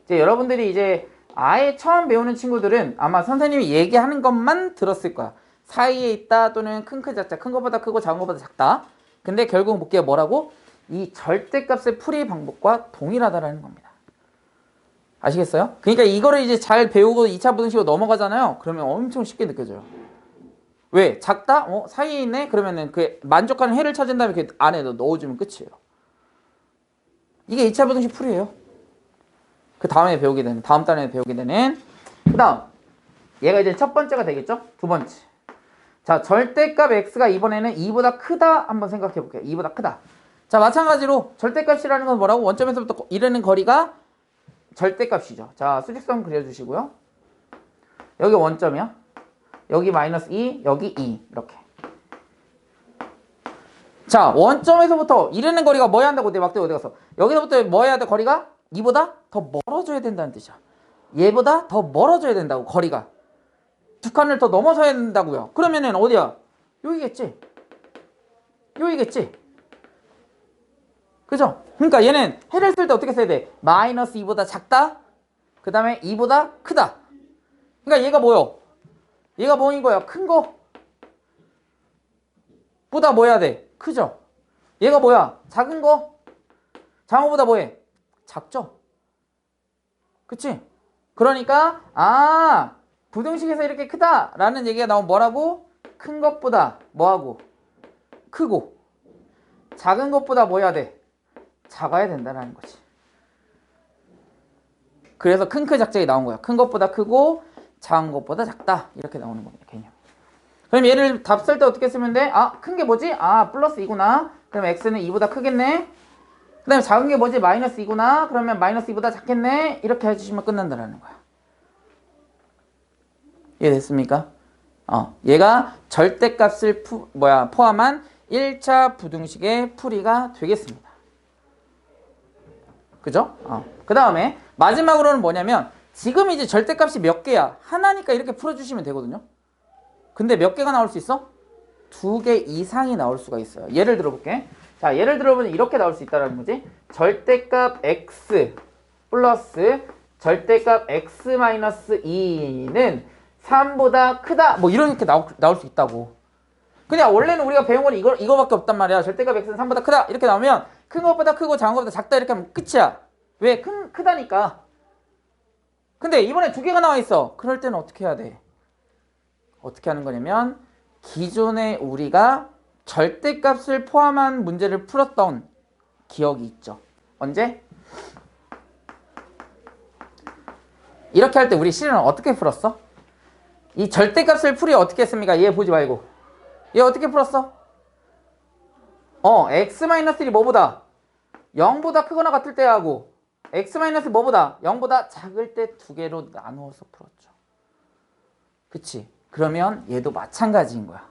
이제 여러분들이 이제 아예 처음 배우는 친구들은 아마 선생님이 얘기하는 것만 들었을 거야. 사이에 있다 또는 큰 크 작작, 큰 것보다 크고 작은 것보다 작다. 근데 결국 볼게요. 뭐라고? 이 절대값의 풀이 방법과 동일하다라는 겁니다. 아시겠어요? 그러니까 이거를 이제 잘 배우고 2차 부등식으로 넘어가잖아요. 그러면 엄청 쉽게 느껴져요. 왜? 작다? 사이에 있네? 그러면은 그 만족하는 해를 찾은 다음에 그 안에 넣어주면 끝이에요. 이게 2차 부등식 풀이에요. 그 다음에 배우게 되는, 다음 달에 배우게 되는. 그 다음, 얘가 이제 첫 번째가 되겠죠? 두 번째. 자, 절대값 x가 이번에는 2보다 크다 한번 생각해 볼게요. 2보다 크다. 자, 마찬가지로 절대값이라는 건 뭐라고? 원점에서부터 이르는 거리가 절대값이죠. 자, 수직선 그려주시고요. 여기 원점이야. 여기 마이너스 2, 여기 2 이렇게. 자, 원점에서부터 이르는 거리가 뭐 해야 한다고? 내 막대 어디 갔어? 여기서부터 뭐 해야 돼? 거리가 2보다 더 멀어져야 된다는 뜻이야. 얘보다 더 멀어져야 된다고. 거리가 두 칸을 더 넘어서야 된다고요. 그러면은 어디야? 여기겠지. 여기겠지. 그죠? 그러니까 얘는 해를 쓸 때 어떻게 써야 돼? 마이너스 2보다 작다. 그 다음에 2보다 크다. 그러니까 얘가 뭐요? 얘가 뭐인 거야? 큰 거 보다 뭐 해야 돼? 크죠? 얘가 뭐야? 작은 거? 작은 거보다 뭐해? 작죠? 그치? 그러니까 부등식에서 이렇게 크다라는 얘기가 나오면 뭐라고? 큰 것보다 뭐하고? 크고 작은 것보다 뭐 해야 돼? 작아야 된다는 거지. 그래서 큰 크 작작이 나온 거야. 큰 것보다 크고 작은 것보다 작다. 이렇게 나오는 겁니다. 개념. 그럼 얘를 답 쓸 때 어떻게 쓰면 돼? 큰 게 뭐지? 플러스 2구나. 그럼 x는 2보다 크겠네. 그 다음에 작은 게 뭐지? 마이너스 2구나. 그러면 마이너스 2보다 작겠네. 이렇게 해주시면 끝난다는 거야. 이해됐습니까? 얘가 절대값을 포함한 1차 부등식의 풀이가 되겠습니다. 그죠? 그 다음에 마지막으로는 뭐냐면 지금 이제 절대값이 몇 개야? 하나니까 이렇게 풀어주시면 되거든요. 근데 몇 개가 나올 수 있어? 2개 이상이 나올 수가 있어요. 예를 들어볼게. 자, 예를 들어보면 이렇게 나올 수 있다는 거지. 절대값 x 플러스 절대값 x 마이너스 2는 3보다 크다. 뭐 이렇게 나올 수 있다고. 그냥 원래는 우리가 배운 건 이거밖에 없단 말이야. 절대값 x는 3보다 크다. 이렇게 나오면 큰 것보다 크고 작은 것보다 작다 이렇게 하면 끝이야. 왜? 크다니까. 근데 이번에 2개가 나와 있어. 그럴 때는 어떻게 해야 돼? 어떻게 하는 거냐면 기존에 우리가 절대값을 포함한 문제를 풀었던 기억이 있죠. 언제? 이렇게 할 때 우리 실은 어떻게 풀었어? 이 절대값을 풀이 어떻게 했습니까? 얘 보지 말고. 얘 어떻게 풀었어? x-1이 뭐보다? 0보다 크거나 같을 때 하고 x- 뭐보다? 0보다 작을 때 2개로 나누어서 풀었죠. 그치? 그러면 얘도 마찬가지인 거야.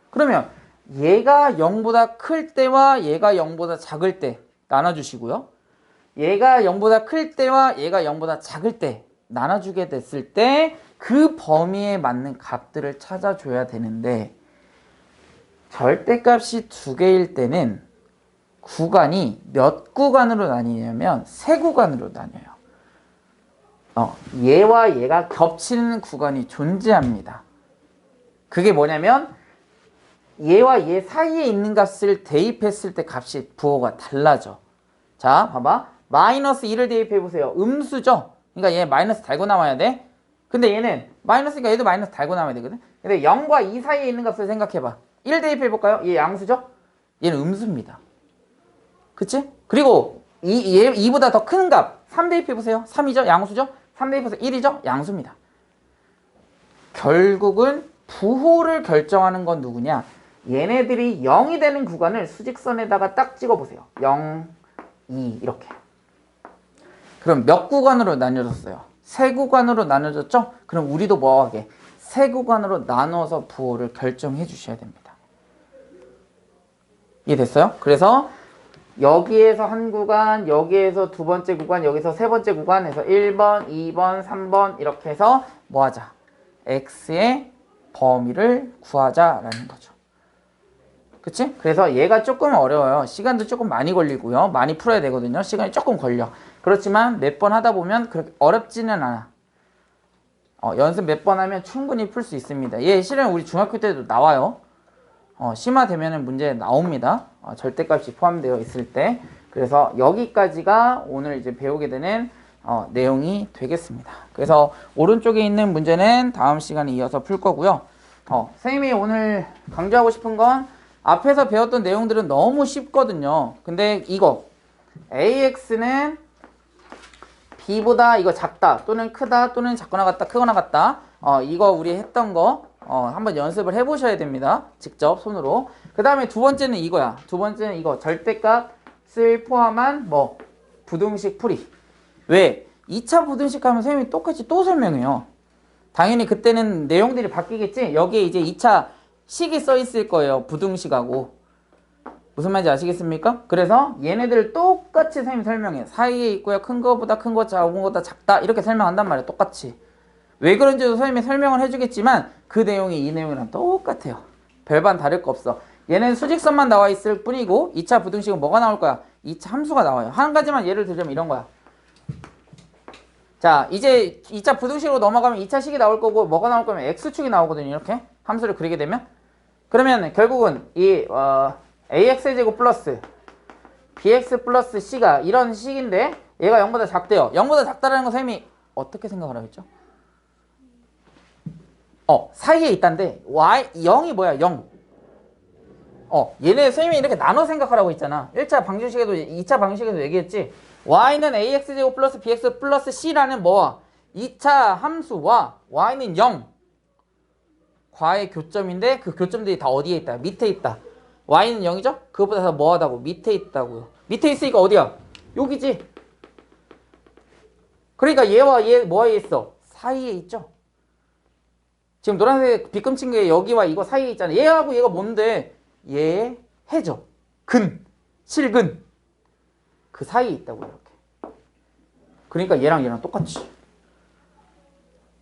그러면 얘가 0보다 클 때와 얘가 0보다 작을 때 나눠주시고요. 얘가 0보다 클 때와 얘가 0보다 작을 때 나눠주게 됐을 때 그 범위에 맞는 값들을 찾아줘야 되는데 절대값이 2개일 때는 구간이 몇 구간으로 나뉘냐면 3구간으로 나뉘어요. 얘와 얘가 겹치는 구간이 존재합니다. 그게 뭐냐면 얘와 얘 사이에 있는 값을 대입했을 때 값이 부호가 달라져. 자, 봐봐. 마이너스 2를 대입해보세요. 음수죠? 그러니까 얘 마이너스 달고 나와야 돼. 근데 얘는 마이너스니까 얘도 마이너스 달고 나와야 되거든. 근데 0과 2 사이에 있는 값을 생각해봐. 1 대입해볼까요? 얘 양수죠? 얘는 음수입니다. 그치? 그리고 2보다 더 큰 값 3 대입해보세요. 3이죠? 양수죠? 3 대입해서 1이죠? 양수입니다. 결국은 부호를 결정하는 건 누구냐? 얘네들이 0이 되는 구간을 수직선에다가 딱 찍어보세요. 0, 2 이렇게. 그럼 몇 구간으로 나뉘어졌어요? 세 구간으로 나눠졌죠? 그럼 우리도 뭐하게? 세 구간으로 나눠서 부호를 결정해 주셔야 됩니다. 이해됐어요? 그래서 여기에서 한 구간, 여기에서 두 번째 구간, 여기서 세 번째 구간 해서 1번, 2번, 3번 이렇게 해서 뭐 하자? x의 범위를 구하자라는 거죠. 그치? 그래서 얘가 조금 어려워요. 시간도 조금 많이 걸리고요. 많이 풀어야 되거든요. 시간이 조금 걸려. 그렇지만 몇 번 하다 보면 그렇게 어렵지는 않아. 연습 몇 번 하면 충분히 풀 수 있습니다. 얘 실은 우리 중학교 때도 나와요. 심화되면 문제 나옵니다. 절대값이 포함되어 있을 때. 그래서 여기까지가 오늘 이제 배우게 되는 내용이 되겠습니다. 그래서 오른쪽에 있는 문제는 다음 시간에 이어서 풀 거고요. 선생님이 오늘 강조하고 싶은 건 앞에서 배웠던 내용들은 너무 쉽거든요. 근데 이거 AX는 B보다 이거 작다 또는 크다 또는 작거나 같다 크거나 같다 이거 우리 했던 거 한번 연습을 해보셔야 됩니다. 직접 손으로. 그 다음에 두 번째는 이거야. 두 번째는 이거 절대값을 포함한 뭐 부등식 풀이. 왜? 2차 부등식 하면 선생님이 똑같이 또 설명해요. 당연히 그때는 내용들이 바뀌겠지. 여기에 이제 2차 식이 써 있을 거예요. 부등식하고. 무슨 말인지 아시겠습니까? 그래서 얘네들 똑같이 선생님이 설명해. 사이에 있고요. 큰 거보다 큰 거, 작은 거보다 작다. 이렇게 설명한단 말이에요. 똑같이. 왜 그런지도 선생님이 설명을 해주겠지만 그 내용이 이 내용이랑 똑같아요. 별반 다를 거 없어. 얘는 수직선만 나와 있을 뿐이고 2차 부등식은 뭐가 나올 거야? 2차 함수가 나와요. 한 가지만 예를 들자면 이런 거야. 자, 이제 2차 부등식으로 넘어가면 2차 식이 나올 거고 뭐가 나올 거면 x축이 나오거든요. 이렇게 함수를 그리게 되면 그러면 결국은 이 ax제곱 플러스 bx 플러스 c가 이런 식인데 얘가 0보다 작대요. 0보다 작다라는 거 선생님이 어떻게 생각하라고 했죠? 사이에 있다는데 y 0이 뭐야? 0. 얘네 선생님이 이렇게 나눠 생각하라고 했잖아. 1차 방정식에도 2차 방정식에도 얘기했지. y는 ax제곱 플러스 bx 플러스 c라는 뭐와 2차 함수와 y는 0 과의 교점인데 그 교점들이 다 어디에 있다? 밑에 있다. y는 0이죠? 그것보다 더 뭐하다고? 밑에 있다고요. 밑에 있으니까 어디야? 여기지. 그러니까 얘와 얘 뭐에 있어? 사이에 있죠? 지금 노란색 빗금친 게 여기와 이거 사이에 있잖아. 얘하고 얘가 뭔데? 얘 해죠. 근, 실근. 그 사이에 있다고 이렇게. 그러니까 얘랑 얘랑 똑같지.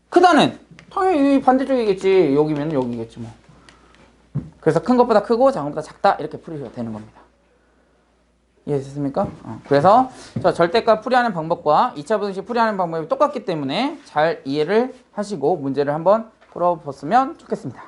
크다는 당연히 반대쪽이겠지. 여기면 여기겠지 뭐. 그래서 큰 것보다 크고 작은 것보다 작다 이렇게 풀이가 되는 겁니다. 이해되셨습니까? 그래서 절대값 풀이하는 방법과 2차 부등식 풀이하는 방법이 똑같기 때문에 잘 이해를 하시고 문제를 한번 풀어봤으면 좋겠습니다.